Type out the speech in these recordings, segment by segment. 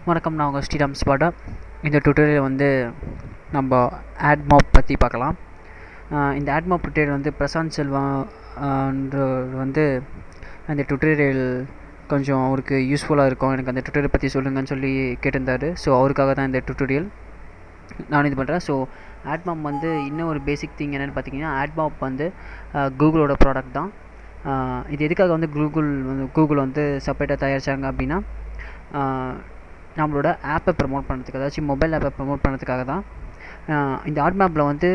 வணக்கம், நான் உங்கள் ஸ்ரீராம் ஸ்பாடா. இந்த டுட்டோரியல் வந்து நம்ம AdMob பற்றி பார்க்கலாம். இந்த AdMob டுட்டோரியல் வந்து பிரசாந்த் செல்வா வந்து அந்த டுட்டோரியல் கொஞ்சம் அவருக்கு யூஸ்ஃபுல்லாக இருக்கும், எனக்கு அந்த டுட்டோரியல் பற்றி சொல்லுங்கன்னு சொல்லி கேட்டிருந்தார். ஸோ அவருக்காக தான் இந்த டுட்டோரியல் நான் இது பண்ணுறேன். ஸோ AdMob வந்து இன்னும் ஒரு பேசிக் திங் என்னென்னு பார்த்தீங்கன்னா, AdMob வந்து கூகுளோட ப்ராடக்ட் தான். இது எதுக்காக வந்து கூகுள் வந்து செப்பரேட்டாக தயாரித்தாங்க அப்படின்னா, நம்மளோட ஆப்பை ப்ரமோட் பண்ணுறதுக்கு, அதாச்சும் மொபைல் ஆப்பை ப்ரமோட் பண்ணுறதுக்காக தான். இந்த AdMobல வந்து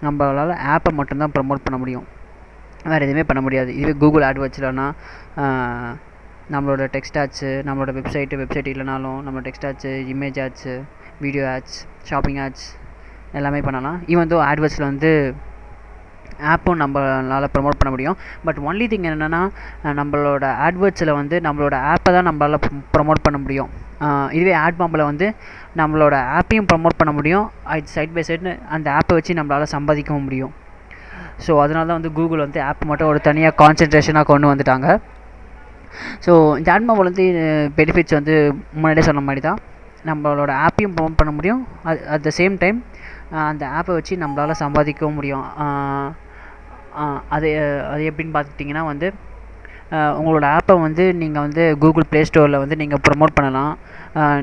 நம்மளால் ஆப்பை மட்டும்தான் ப்ரமோட் பண்ண முடியும், வேறு எதுவுமே பண்ண முடியாது. இதுவே கூகுள் AdWordsலனா நம்மளோட டெக்ஸ்ட் ஆட்ஸு, நம்மளோட வெப்சைட் இல்லைனாலும் நம்ம text ads, image ads, video ads, shopping ads எல்லாமே பண்ணலாம். ஈவன் தோ AdWordsல வந்து ஆப்பும் நம்மளால் ப்ரமோட் பண்ண முடியும். பட் ஒன்லி திங் என்னென்னா, நம்மளோட AdWordsல வந்து நம்மளோட ஆப்பை தான் நம்மளால் ப்ரமோட் பண்ண முடியும். இதுவே AdMobல வந்து நம்மளோட ஆப்பையும் ப்ரமோட் பண்ண முடியும், அது சைட் பை சைடு அந்த ஆப்பை வச்சு நம்மளால் சம்பாதிக்கவும் முடியும். ஸோ அதனால தான் வந்து கூகுள் வந்து ஆப் மட்டும் ஒரு தனியாக கான்சன்ட்ரேஷனாக கொண்டு வந்துட்டாங்க. ஸோ இந்த AdMobல வந்து பெனிஃபிட்ஸ் வந்து முன்னாடியே சொன்ன மாதிரி தான், நம்மளோட ஆப்பையும் ப்ரமோட் பண்ண முடியும், அட் த சேம் டைம் அந்த ஆப்பை வச்சு நம்மளால் சம்பாதிக்கவும் முடியும். அது எப்படின்னு பார்த்துக்கிட்டிங்கன்னா வந்து, உங்களோட ஆப்பை வந்து நீங்கள் வந்து கூகுள் ப்ளே ஸ்டோரில் வந்து நீங்கள் ப்ரமோட் பண்ணலாம்.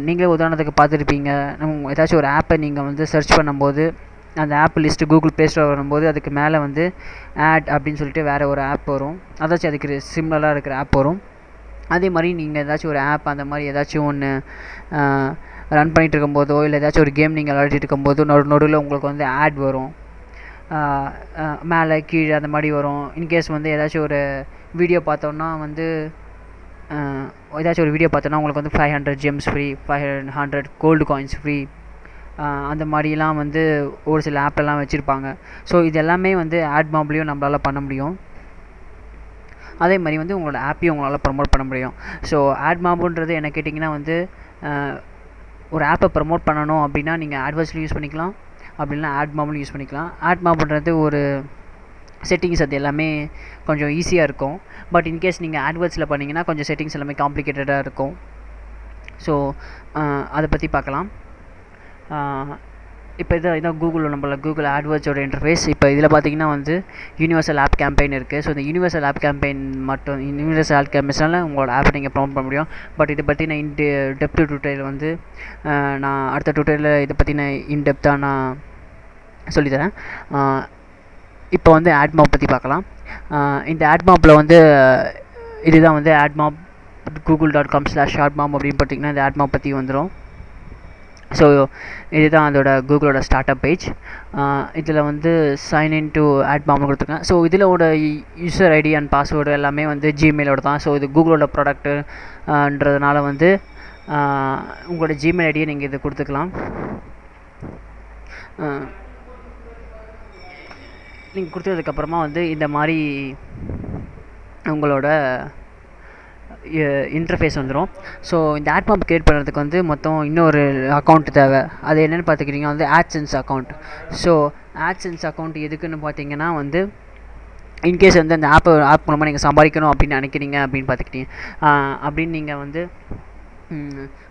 நீங்களே உதாரணத்துக்கு பார்த்துருப்பீங்க, ஏதாச்சும் ஒரு ஆப்பை நீங்கள் வந்து சர்ச் பண்ணும்போது அந்த app list Google Play Store வரும்போது அதுக்கு மேலே வந்து ஆட் அப்படின்னு சொல்லிட்டு வேறு ஒரு ஆப் வரும், அதாச்சும் அதுக்கு சிம்லராக இருக்கிற ஆப் வரும். அதே மாதிரி நீங்கள் ஏதாச்சும் ஒரு ஆப் அந்த மாதிரி ஏதாச்சும் ஒன்று ரன் பண்ணிகிட்டு இருக்கும்போதோ, இல்லை ஏதாச்சும் ஒரு கேம் நீங்கள் விளையாடிட்டு இருக்கும்போதோ நடுவில் உங்களுக்கு வந்து ஆட் வரும், மேலே கீழே அந்த மாதிரி வரும். இன்கேஸ் வந்து ஏதாச்சும் ஒரு வீடியோ பார்த்தோன்னா வந்து உங்களுக்கு வந்து 500 gems free, 500 gold coins free, அந்த மாதிரிலாம் வந்து ஒரு சில ஆப்லலாம் வச்சுருப்பாங்க. ஸோ இது எல்லாமே வந்து AdMobலையும் நம்மளால் பண்ண முடியும். அதே மாதிரி வந்து உங்களோட ஆப்பையும் உங்களால் ப்ரமோட் பண்ண முடியும். ஸோ AdMobன்றது என்ன கேட்டிங்கன்னா வந்து, ஒரு ஆப்பை ப்ரமோட் பண்ணணும் அப்படின்னா நீங்கள் AdWordsலையும் யூஸ் பண்ணிக்கலாம், அப்படின்னா AdMobலையும் யூஸ் பண்ணிக்கலாம். AdMobன்றது ஒரு செட்டிங்ஸ் அது எல்லாமே கொஞ்சம் ஈஸியாக இருக்கும். பட் இன்கேஸ் நீங்கள் AdWordsல பண்ணிங்கன்னா கொஞ்சம் செட்டிங்ஸ் எல்லாமே காம்ப்ளிகேட்டடாக இருக்கும். ஸோ அதை பற்றி பார்க்கலாம். இப்போ இதான் கூகுள் AdWordsோட இன்டர்ஃபேஸ். இப்போ இதில் பார்த்தீங்கன்னா வந்து யூனிவர்சல் ஆப் கேம்பெயின் இருக்குது. ஸோ இந்த யூனிவர்சல் ஆப் கேம்பெயின்ஸ்னால உங்களோட ஆப்பை நீங்கள் ப்ரமோட் பண்ண முடியும். பட் இதை பற்றின டெப்த் டுட்டோரியல் வந்து நான் அடுத்த டுட்டோரியலில் இதை பற்றின இன்டெப்த்தாக நான் சொல்லித்தரேன். இப்போ வந்து AdMob பற்றி பார்க்கலாம். இந்த AdMobல வந்து இதுதான் வந்து AdMob google.com/AdMob அப்படின்னு பார்த்தீங்கன்னா இந்த AdMob பற்றி வந்துடும். ஸோ இதுதான் அதோட கூகுளோட ஸ்டார்ட்-அப் பேஜ். இதில் வந்து சைன்இன் டு AdMobனு கொடுத்துருக்கேன். ஸோ இதிலோட யூசர் ஐடி அண்ட் பாஸ்வேர்டு எல்லாமே வந்து ஜிமெயிலோட தான். ஸோ இது கூகுளோட ப்ராடக்ட்டுன்றதுனால வந்து உங்களோட ஜிமெயில் ஐடியை நீங்கள் இது கொடுத்துக்கலாம். நீங்கள் கொடுத்ததுக்கப்புறமா வந்து இந்த மாதிரி உங்களோட இன்டர்ஃபேஸ் வந்துடும். ஸோ இந்த AdMob க்ரியேட் பண்ணுறதுக்கு வந்து மொத்தம் இன்னொரு அக்கௌண்ட் தேவை. அது என்னென்னு பார்த்துக்கிட்டிங்கன்னா வந்து AdSense account. So AdSense account எதுக்குன்னு பார்த்தீங்கன்னா வந்து, இன்கேஸ் வந்து அந்த ஆப் மூலமாக நீங்கள் சம்பாதிக்கணும் அப்படின்னு நினைக்கிறீங்க அப்படின்னு பார்த்துக்கிட்டீங்க அப்படின்னு நீங்கள் வந்து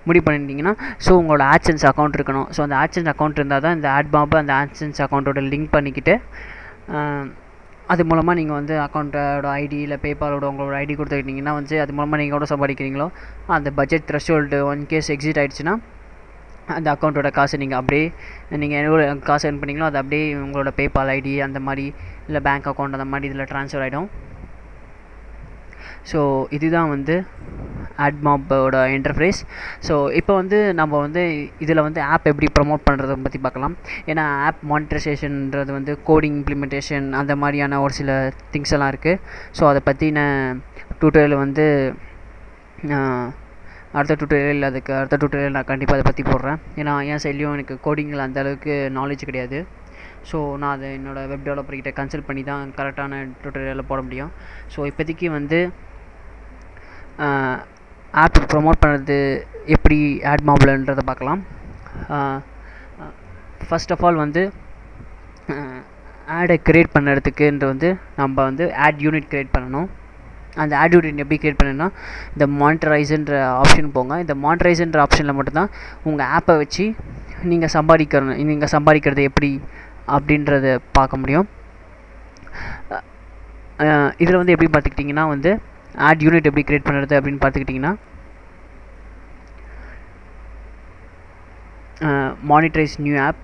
முடிவு பண்ணிட்டீங்கன்னா, ஸோ உங்களோட AdSense அக்கௌண்ட் இருக்கணும். ஸோ அந்த AdSense அக்கௌண்ட் இருந்தால் தான் இந்த AdMob அந்த AdSense அக்கௌண்ட்டோட லிங்க் பண்ணிக்கிட்டு அது மூலமாக நீங்கள் வந்து அக்கௌண்ட்டோட ஐடி இல்லை பேபாலோட உங்களோட ஐடி கொடுத்துக்கிட்டிங்கன்னா வந்து அது மூலமாக நீங்கள் எவ்வளோ சம்பாதிக்கிறீங்களோ அந்த பட்ஜெட் த்ரெஷ்ஹோல்டு இன்கேஸ் எக்ஸிட் ஆகிடுச்சுன்னா அந்த அக்கௌண்ட்டோட காசு நீங்கள் எவ்வளோ காசு earn பண்ணீங்களோ அது அப்படியே உங்களோட பேபால் ஐடி அந்த மாதிரி இல்லை பேங்க் அக்கௌண்ட் அந்த மாதிரி இதில் ட்ரான்ஸ்ஃபர் ஆகிடும். ஸோ இதுதான் வந்து AdMobோட இன்டர்ஃபேஸ். ஸோ இப்போ வந்து நம்ம வந்து இதில் வந்து ஆப் எப்படி ப்ரமோட் பண்ணுறதை பற்றி பார்க்கலாம். ஏன்னா ஆப் மானிட்டைசேஷன்ன்றது வந்து கோடிங் இம்ப்ளிமெண்டேஷன் அந்த மாதிரியான ஒரு சில திங்ஸ் எல்லாம் இருக்குது. ஸோ அதை பற்றின டுட்டோரியல் வந்து அடுத்த டுட்டோரியல் நான் கண்டிப்பாக அதை பற்றி போடுறேன். ஏன்னா என் சைட்லேயும் எனக்கு கோடிங்கில் அந்தளவுக்கு நாலேஜ் கிடையாது. ஸோ நான் அதை என்னோடய வெப் டெவலப்பர்கிட்ட கன்சல்ட் பண்ணி தான் கரெக்டான டுட்டோரியலில் போட முடியும். ஸோ இப்போதைக்கு வந்து ஆப் ப்ரமோட் பண்ணுறது எப்படி AdMobன்றதை பார்க்கலாம். ஃபர்ஸ்ட் ஆஃப் ஆல் வந்து ஆடை க்ரியேட் பண்ணுறதுக்குன்ற வந்து நம்ம வந்து ஆட் யூனிட் க்ரியேட் பண்ணணும். அந்த ஆட் யூனிட் எப்படி க்ரியேட் பண்ணுன்னா இந்த மானிட்டரைஸ்ன்ற ஆப்ஷன் போங்க. இந்த மானிட்டரைஸ்ன்ற ஆப்ஷனில் மட்டும்தான் உங்கள் ஆப்பை வச்சு நீங்கள் சம்பாதிக்கிறது எப்படி அப்படின்றத பார்க்க முடியும். இதில் வந்து எப்படி பார்த்துக்கிட்டிங்கன்னா வந்து ஆட் யூனிட் எப்படி க்ரியேட் பண்ணுறது அப்படின்னு பார்த்துக்கிட்டிங்கன்னா மானிட்டரைஸ் நியூ ஆப்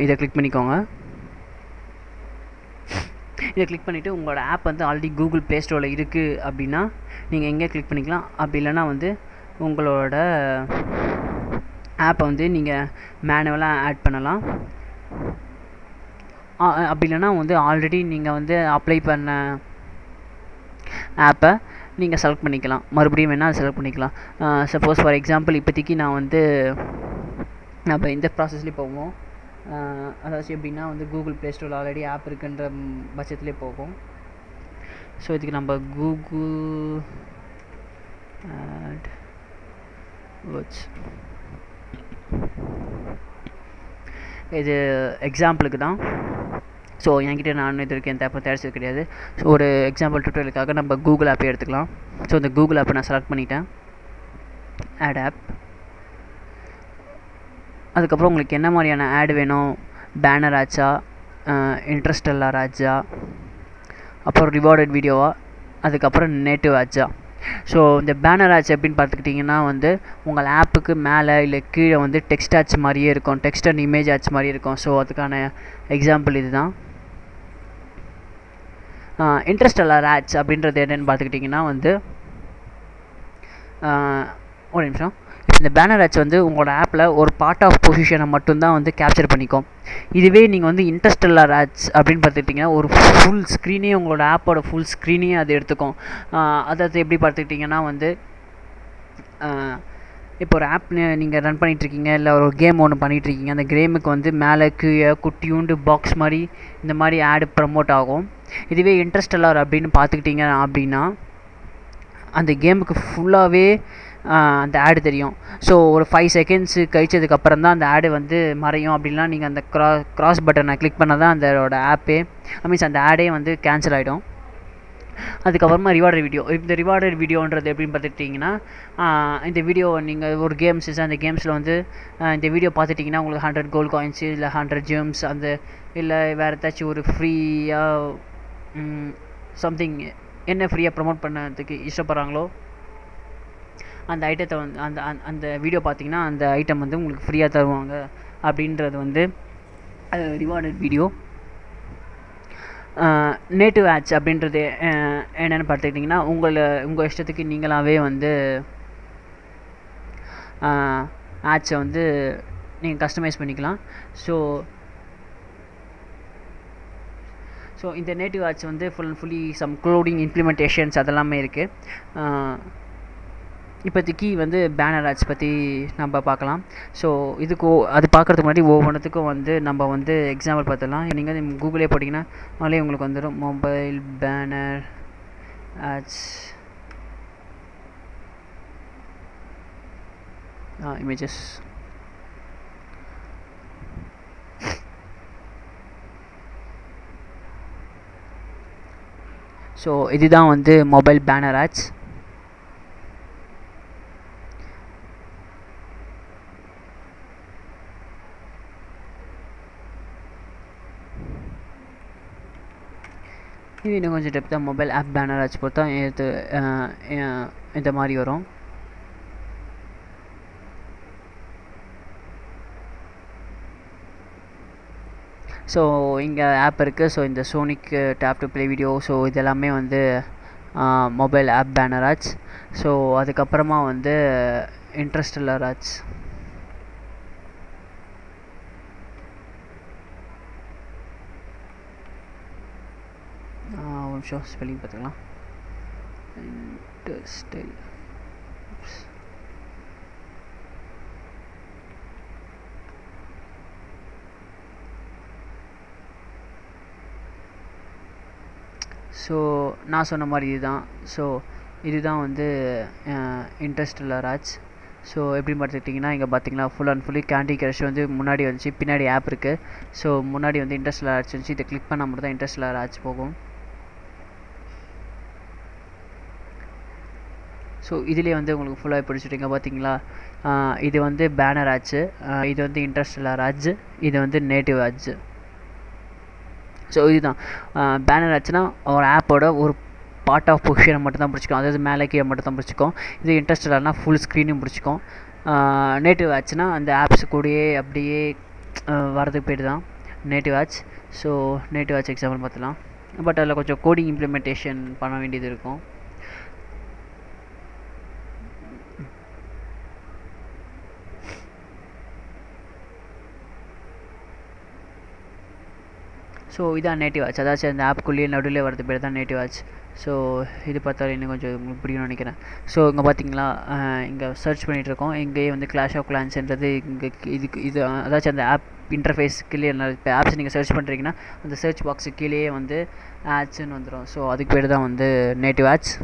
இதை கிளிக் பண்ணிக்கோங்க. இதை கிளிக் பண்ணிவிட்டு உங்களோட ஆப் வந்து ஆல்ரெடி கூகுள் ப்ளே ஸ்டோரில் இருக்குது அப்படின்னா நீங்கள் எங்கே கிளிக் பண்ணிக்கலாம். அப்படி இல்லைனா வந்து உங்களோட ஆப்பை வந்து நீங்கள் மேனுவலாக ஆட் பண்ணலாம். அப்படி இல்லைனா வந்து ஆல்ரெடி நீங்கள் வந்து அப்ளை பண்ண ஆப்பை நீங்கள் செலக்ட் பண்ணிக்கலாம். மறுபடியும் வேணால் செலக்ட் பண்ணிக்கலாம். சப்போஸ் ஃபார் எக்ஸாம்பிள் இப்போதைக்கு நான் வந்து நம்ம இந்த ப்ராசஸ்லேயே போவோம். அதாச்சும் எப்படின்னா வந்து கூகுள் ப்ளே ஸ்டோரில் ஆல்ரெடி ஆப் இருக்குன்ற பட்சத்துலேயே போகும். ஸோ இதுக்கு நம்ம கூகுள் ஆட் வேர்ட்ஸ் இது எக்ஸாம்பிளுக்கு தான். ஸோ என்கிட்ட நான் இது வரைக்கும் எந்த ஆப்பை தயாரிச்சது கிடையாது. ஸோ ஒரு எக்ஸாம்பிள் டுட்டோரியலுக்காக நம்ம கூகுள் ஆப்பை எடுத்துக்கலாம். ஸோ இந்த கூகுள் ஆப்பை நான் செலக்ட் பண்ணிட்டேன். Add app. அதுக்கப்புறம் உங்களுக்கு என்ன மாதிரியான ஆட் வேணும், பேனர் ஆட்சா, இன்ட்ரெஸ்டெல்லார் ஆட்சா, அப்புறம் ரிவார்டட் வீடியோவா, அதுக்கப்புறம் நேட்டிவ் ஆட்சா. ஸோ இந்த பேனர் ஆட்ச் எப்படின்னு பார்த்துக்கிட்டிங்கன்னா வந்து உங்கள் ஆப்புக்கு மேலே இல்லை கீழே வந்து டெக்ஸ்ட் ஆட்ச் மாதிரியே இருக்கும், டெக்ஸ்ட் அண்ட் இமேஜ் ஆட்ச் மாதிரியே இருக்கும். ஸோ அதுக்கான எக்ஸாம்பிள் இது தான். இன்ட்ரெஸ்டெல்லார் ஆட்ச் அப்படின்றது என்னென்னு பார்த்துக்கிட்டிங்கன்னா வந்து ஒரு நிமிஷம். இந்த பேனர் ஆட்ச் வந்து உங்களோட ஆப்பில் ஒரு பார்ட் ஆஃப் பொசிஷனை மட்டும்தான் வந்து கேப்சர் பண்ணிக்கும். இதுவே நீங்கள் வந்து இன்ட்ரெஸ்டெல்லார் ஆட்ச் அப்படின்னு பார்த்துக்கிட்டிங்கன்னா ஒரு ஃபுல் ஸ்க்ரீனே, உங்களோட ஆப்போட ஃபுல் ஸ்க்ரீனையே அது எடுத்துக்கும். அதாவது எப்படி பார்த்துக்கிட்டிங்கன்னா வந்து இப்போ ஒரு ஆப் நீங்கள் ரன் பண்ணிகிட்ருக்கீங்க, இல்லை ஒரு கேம் ஒன்று பண்ணிகிட்ருக்கீங்க. அந்த கேமுக்கு வந்து மேலே கீழே குட்டியூண்டு பாக்ஸ் மாதிரி இந்த மாதிரி ஆடு ப்ரமோட் ஆகும். இதுவே இன்ட்ரெஸ்டெல்லார் அப்படின்னு பார்த்துக்கிட்டிங்க அப்படின்னா அந்த கேமுக்கு ஃபுல்லாகவே அந்த ஆடு தெரியும். ஸோ ஒரு 5 செகண்ட்ஸு கழிச்சதுக்கப்புறம் தான் அந்த ஆடு வந்து மறையும். அப்படின்னா நீங்கள் அந்த க்ராஸ் பட்டனை கிளிக் பண்ணால் தான் அதோட ஆப்பே மீன்ஸ் அந்த ஆடே வந்து கேன்சல் ஆகிடும். அதுக்கப்புறமா ரிவார்டட் வீடியோ. இந்த ரிவார்டட் வீடியோன்றது எப்படின்னு பார்த்துக்கிட்டிங்கன்னா இந்த வீடியோ நீங்கள் ஒரு கேம்ஸ் அந்த கேம்ஸில் வந்து இந்த வீடியோ பார்த்துட்டிங்கன்னா உங்களுக்கு 100 கோல்ட் காயின்ஸு இல்லை 100 ஜெம்ஸ் அந்த இல்லை வேறு ஏதாச்சும் ஒரு ஃப்ரீயாக சம்திங் என்ன ஃப்ரீயாக ப்ரமோட் பண்ணதுக்கு இஷ்டப்படுறாங்களோ அந்த ஐட்டத்தை வந்து அந்த அந்த வீடியோ பார்த்தீங்கன்னா அந்த ஐட்டம் வந்து உங்களுக்கு ஃப்ரீயாக தருவாங்க அப்படின்றது வந்து ரிவார்டட் வீடியோ. நேட்டிவ் ஆட்ச் அப்படின்றது என்னென்னு பார்த்துக்கிட்டிங்கன்னா உங்கள் இஷ்டத்துக்கு நீங்களாகவே வந்து ஆட்சை வந்து நீங்கள் கஸ்டமைஸ் பண்ணிக்கலாம். ஸோ இந்த நேட்டிவ் ஆட்ச் வந்து ஃபுல்லி சம் க்ளோடிங் இம்ப்ளிமெண்டேஷன்ஸ் அதெல்லாமே இருக்குது. இப்போதைக்கு வந்து பேனர் ஆட்ச் பற்றி நம்ம பார்க்கலாம். ஸோ இதுக்கு அது பார்க்குறதுக்கு முன்னாடி ஒவ்வொன்றுத்துக்கும் வந்து நம்ம வந்து எக்ஸாம்பிள் பார்த்துடலாம். நீங்கள் கூகுளே போட்டிங்கன்னா அதிலே உங்களுக்கு வந்துடும் மொபைல் பேனர் ஆட்ச் இமேஜஸ். ஸோ இதுதான் வந்து மொபைல் பேனர் ஆட்ச். இது இன்னும் கொஞ்சம் டெப்த்தாக மொபைல் ஆப் பேனர் ஆட்ச் பொறுத்தா இது இந்த மாதிரி வரும். ஸோ இங்கே ஆப் இருக்குது. ஸோ இந்த sonic tape to play video, so இதெல்லாமே வந்து மொபைல் ஆப் பேனர் ஆட்ச். ஸோ அதுக்கப்புறமா வந்து இன்ட்ரெஸ்டெல்லார் ஆட்ச். ஒரு நிமிஷம் ஸ்பெல்லிங் பார்த்துக்கலாம். இன்ட்ரெஸ்டெல் ஸோ நான் சொன்ன மாதிரி இதுதான். ஸோ இதுதான் வந்து இன்ட்ரெஸ்டெல்லார் ஆட்ச். ஸோ எப்படி பார்த்துக்கிட்டிங்கன்னா இங்கே பார்த்தீங்கன்னா full and fully candy crush வந்து முன்னாடி வந்துச்சு, பின்னாடி ஆப் இருக்குது. ஸோ முன்னாடி வந்து இன்ட்ரெஸ்டெல்லார் ஆட்ச் வந்துச்சு. இதை கிளிக் பண்ணால் மட்டும் தான் இன்ட்ரெஸ்டெல்லார் ஆட்ச் போகும். ஸோ இதிலே வந்து உங்களுக்கு ஃபுல்லாக பிடிச்சிட்டிங்க பார்த்தீங்களா. இது வந்து பேனர் ஆட்ஸு, இது வந்து இன்டர்ஸ்டெல்லர் ஆட்ஸ், இது வந்து நேட்டிவ் ஆட்ஸ். ஸோ இதுதான் பேனர் ஆச்சுன்னா ஒரு ஆப்போட ஒரு பார்ட் ஆஃப் பொசிஷனை மட்டும் தான் பிடிச்சிக்கும், அதாவது மேலே கீழே மட்டும் தான் பிடிச்சிக்கும். இது இன்ட்ரெஸ்டடானா ஃபுல் ஸ்க்ரீனும் பிடிச்சிக்கும். நேட்டிவ் ஆச்சுன்னா அந்த ஆப்ஸ் கூடயே அப்படியே வரதுக்கு பேர் தான் native ads. So native ads example பார்த்துலாம். பட் அதில் கொஞ்சம் கோடிங் இம்ப்ளிமெண்டேஷன் பண்ண வேண்டியது இருக்கும். ஸோ இதான் நேட்டிவ் ஆட்ஸ், அதாச்சும் அந்த ஆப்புக்குள்ளேயே நடுவில் வரது பேர் தான் நேட்டிவ் ஆட்ஸ். ஸோ இது பார்த்தாலும் இன்னும் கொஞ்சம் உங்களுக்கு பிடிக்கும்னு நினைக்கிறேன். ஸோ இங்கே பார்த்தீங்களா, இங்கே சர்ச் பண்ணிகிட்ருக்கோம். இங்கேயே வந்து கிளாஷ் ஆஃப் கிளான்ஸ்ன்றது இங்கே இது அதாச்சும் அந்த ஆப் இன்டர்ஃபேஸ் கீழே இப்போ ஆப்ஸ் நீங்கள் சர்ச் பண்ணுறீங்கன்னா அந்த சர்ச் பாக்ஸு கீழேயே வந்து ஆட்ஸ்ன்னு வந்துடும். ஸோ அதுக்கு பேர் தான் வந்து நேட்டிவ் ஆட்ஸ்.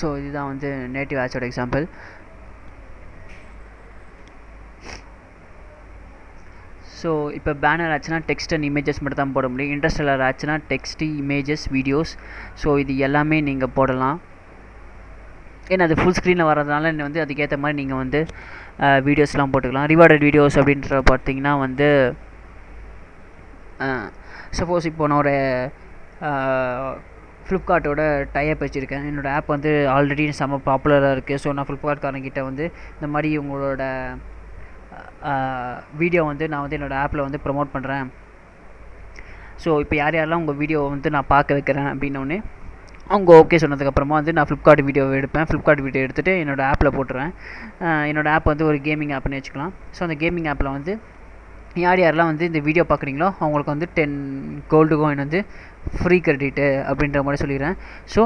ஸோ இதுதான் வந்து நேட்டிவ் ஆட்ஸோட எக்ஸாம்பிள். ஸோ இப்போ பேனர் ஆச்சுன்னா டெக்ஸ்ட் அண்ட் இமேஜஸ் மட்டும் தான் போட முடியும். இன்டர்ஸ்டெல்லர் ஆச்சுன்னா டெக்ஸ்ட்டு, இமேஜஸ், வீடியோஸ். ஸோ இது எல்லாமே நீங்கள் போடலாம். ஏன்னா அது ஃபுல் ஸ்க்ரீனில் வர்றதுனால வந்து அதுக்கேற்ற மாதிரி நீங்கள் வந்து வீடியோஸ்லாம் போட்டுக்கலாம். ரிவார்டட் வீடியோஸ் அப்படின்ற பார்த்தீங்கன்னா வந்து சப்போஸ் இப்போ நான் ஒரு ஃப்ளிப்கார்ட்டோட டைப் வச்சுருக்கேன். என்னோடய ஆப் வந்து ஆல்ரெடி செம்ம பாப்புலராக இருக்குது. ஸோ நான் ஃப்ளிப்கார்ட்காரங்கிட்ட வந்து இந்த மாதிரி உங்களோட வீடியோ வந்து நான் வந்து என்னோடய ஆப்பில் வந்து ப்ரொமோட் பண்ணுறேன். ஸோ இப்போ யாரெல்லாம் உங்கள் வீடியோவை வந்து நான் பார்க்க வைக்கிறேன் அப்படின்னோடனே அவங்க ஓகே சொன்னதுக்கப்புறமா வந்து நான் ஃப்ளிப்கார்ட் வீடியோவை எடுப்பேன். ஃப்ளிப்கார்ட் வீடியோ எடுத்துகிட்டு என்னோடய ஆப்பில் போட்டுருவேன். என்னோடய ஆப் வந்து ஒரு கேமிங் ஆப்னு வச்சுக்கலாம். ஸோ அந்த கேமிங் ஆப்பில் வந்து யாரெல்லாம் வந்து இந்த வீடியோ பார்க்குறீங்களோ அவங்களுக்கு வந்து 10 கோல்டு காயின் வந்து ஃப்ரீ கிரெடிட்டு அப்படின்ற மாதிரி சொல்லிடுறேன். ஸோ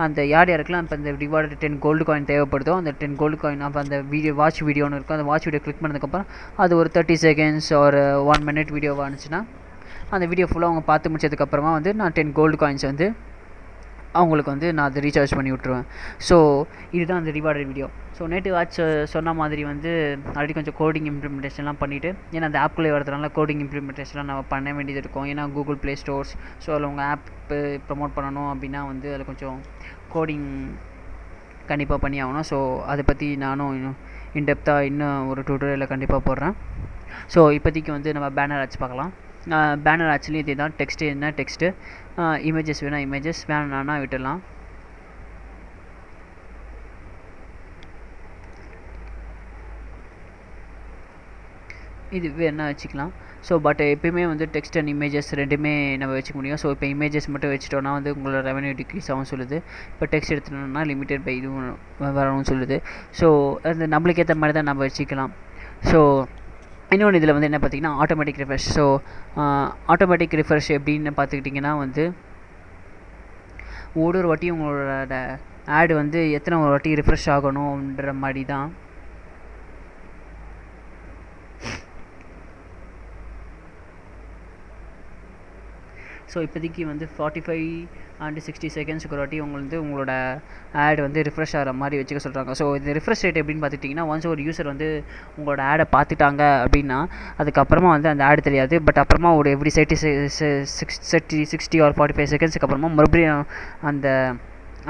அந்த யாருக்கெல்லாம் இப்போ அந்த ரிவார்டு 10 கோல்டு காயின் தேவைப்படுதோ அந்த 10 கோல்டு காயின் அப்போ அந்த வீடியோ வாட்ச் வீடியோன்னு இருக்கும். அந்த வாட்ச் வீடியோ கிளிக் பண்ணதுக்கப்புறம் அது ஒரு 30 செகண்ட்ஸ் ஒரு 1 மினிட் வீடியோவாக இருந்துச்சுன்னா அந்த வீடியோ ஃபுல்லாக அவங்க பார்த்து முடிச்சதுக்கப்புறமா வந்து நான் 10 கோல்டு காயின்ஸ் வந்து அவங்களுக்கு வந்து நான் அதை ரீசார்ஜ் பண்ணி விட்ருவேன். ஸோ இதுதான் அந்த rewarded video. So native ads சொன்ன மாதிரி வந்து ஆல்ரெடி கொஞ்சம் கோடிங் இம்ப்ளிமெண்டேஷன்லாம் பண்ணிவிட்டு, ஏன்னா அந்த ஆப்குள்ளே வரதுனால கோடிங் இம்ப்ளிமெண்டேஷன்லாம் நம்ம பண்ண வேண்டியது இருக்கும். ஏன்னா கூகுள் ப்ளே ஸ்டோர்ஸ், ஸோ அதில் உங்கள் ஆப்பு ப்ரமோட் பண்ணணும் அப்படின்னா வந்து அதில் கொஞ்சம் கோடிங் கண்டிப்பாக பண்ணி ஆகணும். ஸோ அதை பற்றி நானும் இன்டெப்த்தாக இன்னும் ஒரு டியூட்டோரியலில் கண்டிப்பாக போடுறேன். ஸோ இப்போதைக்கு வந்து நம்ம பேனர் ஆட்ஸ் பார்க்கலாம். பேனர் ஆக்சுவலி இதே தான். டெக்ஸ்ட்டு என்ன டெக்ஸ்ட்டு, இமேஜஸ் வேணால் இமேஜஸ், வேணான்னா விட்டுடலாம். இது வேணால் வச்சுக்கலாம். ஸோ பட் எப்பயுமே வந்து டெக்ஸ்ட் அண்ட் இமேஜஸ் ரெண்டுமே நம்ம வச்சுக்க முடியும். ஸோ இப்போ இமேஜஸ் மட்டும் வச்சுட்டோன்னா வந்து உங்களோட ரெவன்யூ டிக்ரீஸ் ஆகும் சொல்லுது. இப்போ டெக்ஸ்ட் எடுத்துட்டோம்னா லிமிட்டட் பை இதுவும் வரணும்னு சொல்லுது. ஸோ அது நம்மளுக்கு ஏற்ற மாதிரி தான் நம்ம வச்சுக்கலாம். ஸோ இன்னொன்று இதில் வந்து என்ன பார்த்திங்கன்னா automatic refresh. So automatic refresh எப்படின்னு பார்த்துக்கிட்டிங்கன்னா வந்து ஒரு வாட்டியும் உங்களோட ஆடு வந்து எத்தனை ஒரு வாட்டி ரிஃப்ரெஷ் ஆகணுன்ற மாதிரி தான். ஸோ இப்போதைக்கு வந்து 45 and 60 செகண்ட்ஸுக்கு ஒரு வாட்டி உங்களுக்கு உங்களோட ஆட் வந்து ரிஃப்ரெஷ் ஆகிற மாதிரி வச்சுக்க சொல்கிறாங்க. ஸோ இது ரிஃப்ரெஷ் ரேட் எப்படின்னு பார்த்துட்டிங்கன்னா ஒன்ஸ் ஒரு யூசர் வந்து உங்களோட ஆடை பார்த்துட்டாங்க அப்படின்னா அதுக்கப்புறமா வந்து அந்த ஆடு தெரியாது. பட் அப்புறமா ஒரு எவ்ரி 60 or 45 செகண்ட்ஸுக்கு அப்புறமா மறுபடியும் அந்த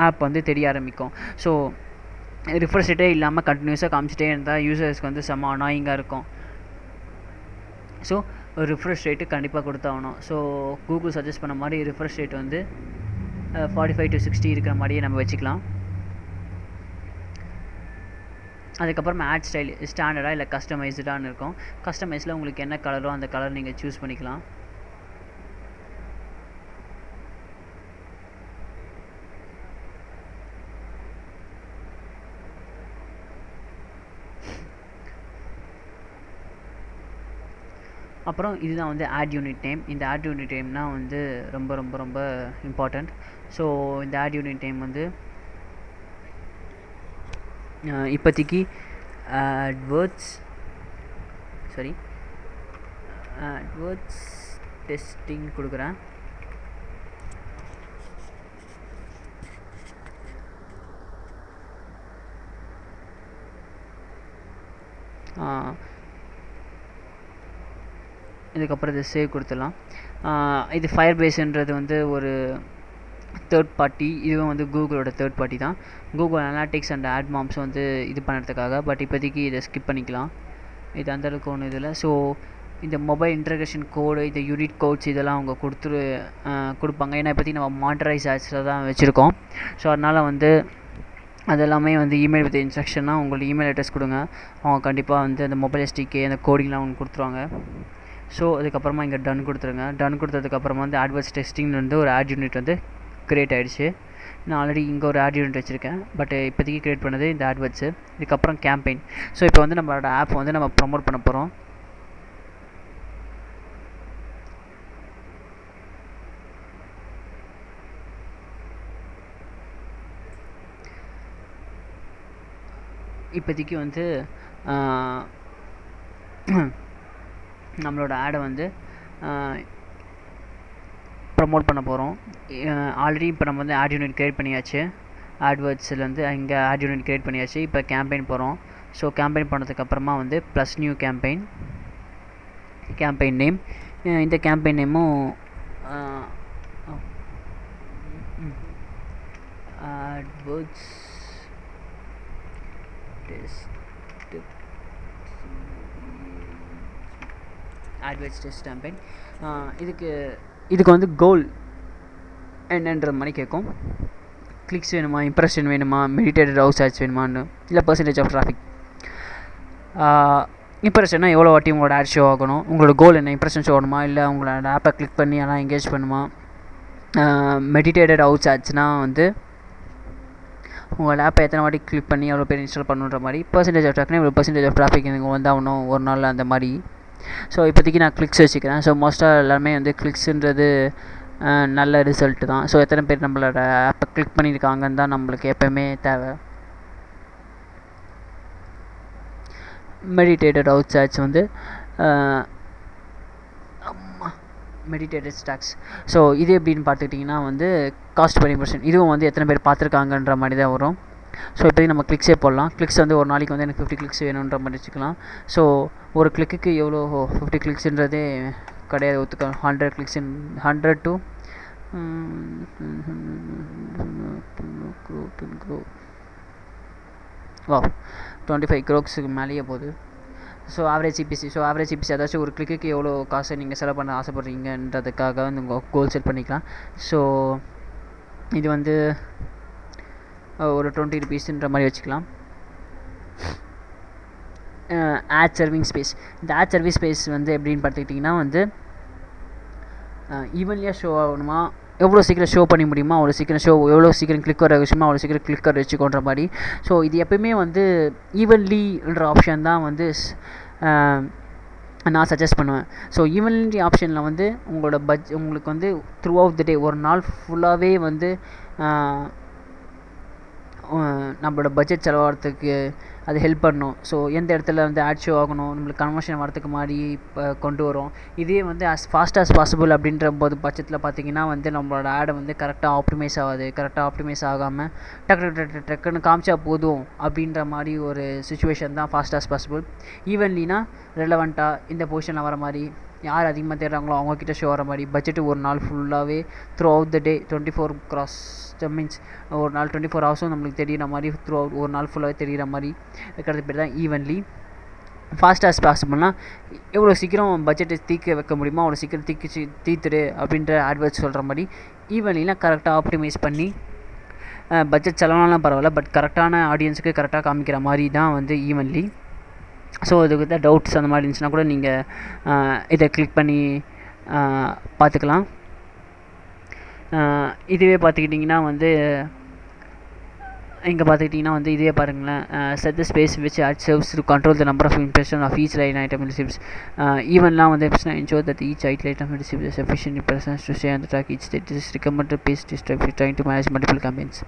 ஆப் வந்து தெரிய ஆரம்பிக்கும். ஸோ ரிஃப்ரெஷ் ரேட்டே இல்லாமல் கண்டினியூஸாக காமிச்சிட்டே இருந்தால் யூசர்ஸ்க்கு வந்து செம்ம அனாயிங்காக இருக்கும். ஸோ ரிஃப்ரெஷ் ரேட்டு கண்டிப்பாக கொடுத்தாகணும். ஸோ கூகுள் சஜஸ்ட் பண்ண மாதிரி ரிஃப்ரெஷ் ரேட் வந்து 45 to 60 இருக்கிற மாதிரியே நம்ம வச்சுக்கலாம். அதுக்கப்புறமா ஆட் ஸ்டைல் ஸ்டாண்டர்டாக இல்லை கஸ்டமைஸ்டான்னு இருக்கும். கஸ்டமைஸில் உங்களுக்கு என்ன கலரோ அந்த கலர் நீங்கள் சூஸ் பண்ணிக்கலாம். அப்புறம் இதுதான் வந்து ஆட் யூனிட் நேம். இந்த ஆட் யூனிட் நேம்னால் வந்து ரொம்ப ரொம்ப ரொம்ப இம்பார்ட்டண்ட். ஸோ இந்த ஆட் யூனிட் நேம் வந்து இப்போதைக்கு AdWords டெஸ்டிங் கொடுக்குறேன். இதுக்கப்புறம் இது சேவ் கொடுத்துடலாம். இது ஃபயர் பேஸ்ன்றது வந்து ஒரு தேர்ட் பார்ட்டி, இதுவும் வந்து கூகுளோட தேர்ட் பார்ட்டி தான். Google Analytics and AdMob வந்து இது பண்ணுறதுக்காக. பட் இப்போதைக்கு இதை ஸ்கிப் பண்ணிக்கலாம், இது அந்தளவுக்கு ஒன்றும் இதில். ஸோ இந்த மொபைல் இன்டர்கேஷன் கோடு, இந்த யூனிட் கோட்ஸ் இதெல்லாம் அவங்க கொடுப்பாங்க. ஏன்னா இப்போதைக்கு நம்ம மானிட்டரைஸ் ஆட்ஸில் தான் வச்சுருக்கோம். ஸோ அதனால் வந்து அதெல்லாமே வந்து இமெயில் வித் இன்ஸ்ட்ரக்ஷனாக உங்களுக்கு இமெயில் அட்ரஸ் கொடுங்க, அவங்க கண்டிப்பாக வந்து அந்த மொபைல் எஸ்டிகே அந்த கோடிங்லாம் அவங்க கொடுத்துருவாங்க. ஸோ அதுக்கப்புறமா இங்கே டன் கொடுத்துருங்க. டன் கொடுத்ததுக்கப்புறமா வந்து ஆட்வர்ட்ஸ் டெஸ்டிங்னு வந்து ஒரு ஆட் யூனிட் வந்து க்ரியேட் ஆகிடுச்சு. நான் ஆல்ரெடி இங்கே ஒரு ஆட் யூனிட் வச்சுருக்கேன், பட் இப்போதைக்கு க்ரியேட் பண்ணது இந்த ஆட்வர்ட்ஸு. இதுக்கப்புறம் கேம்பெயின். ஸோ இப்போ வந்து நம்மளோட ஆப் வந்து நம்ம ப்ரமோட் பண்ண போகிறோம். இப்போதைக்கு வந்து நம்மளோட ஆடை வந்து ப்ரமோட் பண்ண போகிறோம். ஆல்ரெடி இப்போ நம்ம வந்து ஆட் யூனிட் க்ரியேட் பண்ணியாச்சு. ஆட்வர்ட்ஸ்லேருந்து இங்கே ஆட் யூனிட் க்ரியேட் பண்ணியாச்சு. இப்போ கேம்பெயின் போகிறோம். ஸோ கேம்பெயின் பண்ணதுக்கப்புறமா வந்து ப்ளஸ் நியூ கேம்பெயின் நேம். இந்த கேம்பெயின் நேமும் ஆட்வர்ட்ஸ் டெஸ்ட் கேம்பெயின். இதுக்கு வந்து கோல் என்னன்ற மாதிரி கேட்கும். கிளிக்ஸ் வேணுமா, இம்ப்ரெஷன் வேணுமா, மெடிடேட்டட் ஹவுஸ் ஆட்ஸ் வேணுமான்னு, இல்லை பர்சன்டேஜ் ஆஃப் டிராஃபிக். இம்ப்ரெஷன்னா எவ்வளோ வாட்டி உங்களோட ஆட் ஷோ ஆகணும், உங்களோட கோல் என்ன, இம்ப்ரெஷன் ஷோ ஆகணுமா, இல்லை உங்களோட ஆப்பை கிளிக் பண்ணி எல்லாம் என்கேஜ் பண்ணுமா. மெடிடேட்டட் ஹவுஸ் ஆட்ஸ்னால் வந்து உங்களோட ஆப்பை எத்தனை வாட்டி கிளிக் பண்ணி எவ்வளோ பேர் இன்ஸ்டால் பண்ணுன்ற மாதிரி. பர்சன்டேஜ் ஆஃப் டிராஃபிக்னா இவ்வளோ பர்சன்டேஜ் ஆஃப் டிராஃபிக் எனக்கு வந்தாகணும் ஒரு நாள் அந்த மாதிரி. ஸோ இப்போதைக்கு நான் கிளிக்ஸ் வச்சுக்கிறேன். ஸோ மோஸ்ட்டாக எல்லாமே வந்து கிளிக்ஸுன்றது நல்ல ரிசல்ட்டு தான். ஸோ எத்தனை பேர் நம்மளோட ஆப்பை கிளிக் பண்ணியிருக்காங்கன்னு தான் நம்மளுக்கு எப்போயுமே தேவை. மெடிடேட்டட் ஹவுஸ் ஆட்ஸ் வந்து மெடிடேட்டட் ஸ்டாக்ஸ். ஸோ இது எப்படின்னு பார்த்துக்கிட்டிங்கன்னா வந்து காஸ்ட் பர் இம்ப்ரெஷன், இதுவும் வந்து எத்தனை பேர் பார்த்துருக்காங்கன்ற மாதிரி தான் வரும். ஸோ இப்போதைக்கு நம்ம கிளிக்ஸே போடலாம். கிளிக்ஸ் வந்து ஒரு நாளைக்கு வந்து எனக்கு 50 கிளிக்ஸ் வேணுன்ற மாதிரி வச்சுக்கலாம். ஸோ ஒரு கிளிக்கு எவ்வளோ 50 கிளிக்ஸுன்றதே கிடையாது, ஒத்துக்க. 100 கிளிக்ஸ் 100 to வா 25 crores மேலேயே போகுது. So average CPC. ஏதாச்சும் ஒரு கிளிக்கு எவ்வளோ காசை நீங்கள் செலவு பண்ண ஆசைப்படுறீங்கன்றதுக்காக வந்து உங்கள் கோல் செட் பண்ணிக்கலாம். ஸோ இது வந்து ஒரு 20 rupeesன்ற மாதிரி வச்சுக்கலாம். Ad serving space. இந்த ஆட் சர்வீஸ் ஸ்பேஸ் வந்து எப்படின்னு பார்த்துக்கிட்டிங்கன்னா வந்து ஈவன்லியாக ஷோ ஆகணுமா, எவ்வளோ சீக்கிரம் ஷோ பண்ணி முடியுமா அவ்வளோ சீக்கிரம் எவ்வளோ சீக்கிரம் கிளிக் வர விஷயமா அவ்வளோ சீக்கிரம் கிளிக்கர் வச்சுக்கோன்ற மாதிரி. ஸோ இது எப்பயுமே வந்து ஈவன்லின்ற ஆப்ஷன் தான் வந்து நான் சஜஸ்ட் பண்ணுவேன். ஸோ ஈவன்லி ஆப்ஷனில் வந்து உங்களுக்கு வந்து த்ரூ அவுட் த டே ஒரு நாள் ஃபுல்லாகவே வந்து நம்மளோட பட்ஜெட் செலவாகிறதுக்கு அது ஹெல்ப் பண்ணும். ஸோ எந்த இடத்துல வந்து ஆட் ஷோ ஆகணும், நம்மளுக்கு கன்வர்ஷன் வரதுக்கு மாதிரி கொண்டு வரும். இதே வந்து ஃபாஸ்ட் ஆஸ் பாசிபிள் அப்படின்ற போது பட்சத்தில் பார்த்திங்கன்னா வந்து நம்மளோட ஆடை வந்து கரெக்டாக ஆப்டிமைஸ் ஆகாது. கரெக்டாக ஆப்டிமைஸ் ஆகாமல் டக்குன்னு காமிச்சா போதும் அப்படின்ற மாதிரி ஒரு சுச்சுவேஷன் தான் ஃபாஸ்ட் ஆஸ் பாசிபிள். ஈவன்லினா ரெலவெண்ட்டாக இந்த பொசிஷனில் வர மாதிரி, யார் அதிகமாக தேடுறாங்களோ அவங்கக்கிட்ட ஷோ வர மாதிரி, பட்ஜெட்டு ஒரு நாள் ஃபுல்லாகவே through out the day 24 cross means ஒரு நாள் 24 hours நம்மளுக்கு தெரிகிற மாதிரி த்ரூ அவுட் ஒரு நாள் ஃபுல்லாகவே தெரிகிற மாதிரி இருக்கிறது பேர் தான் ஈவன்லி. ஃபாஸ்ட் ஆஸ் பாசிபிள்னால் எவ்வளோ சீக்கிரம் பட்ஜெட்டை தீர்க்க வைக்க முடியுமோ அவ்வளோ சீக்கிரம் தீர்த்துடு அப்படின்ற ஆட்வர்ட்ஸ் சொல்கிற மாதிரி. ஈவன்லினா கரெக்டாக ஆப்டிமைஸ் பண்ணி பட்ஜெட் செலவானாலும் பரவாயில்ல, பட் கரெக்டான ஆடியன்ஸுக்கு கரெக்டாக காமிக்கிற மாதிரி தான் வந்து ஈவன்லி. ஸோ இதுக்கு தான் டவுட்ஸ் அந்த மாதிரி இருந்துச்சுன்னா கூட நீங்கள் இதை கிளிக் பண்ணி பார்த்துக்கலாம். இதுவே பார்த்துக்கிட்டிங்கன்னா வந்து இங்கே பார்த்துக்கிட்டிங்கன்னா வந்து இதே பாருங்களேன். Set the space which ad serves to control the number of impression of each line item receives. ஈவன்லாம் வந்து எப்படின்னா ensure that each item receives sufficient impressions to stay on the track. Each that is recommended pace trying to manage multiple campaigns.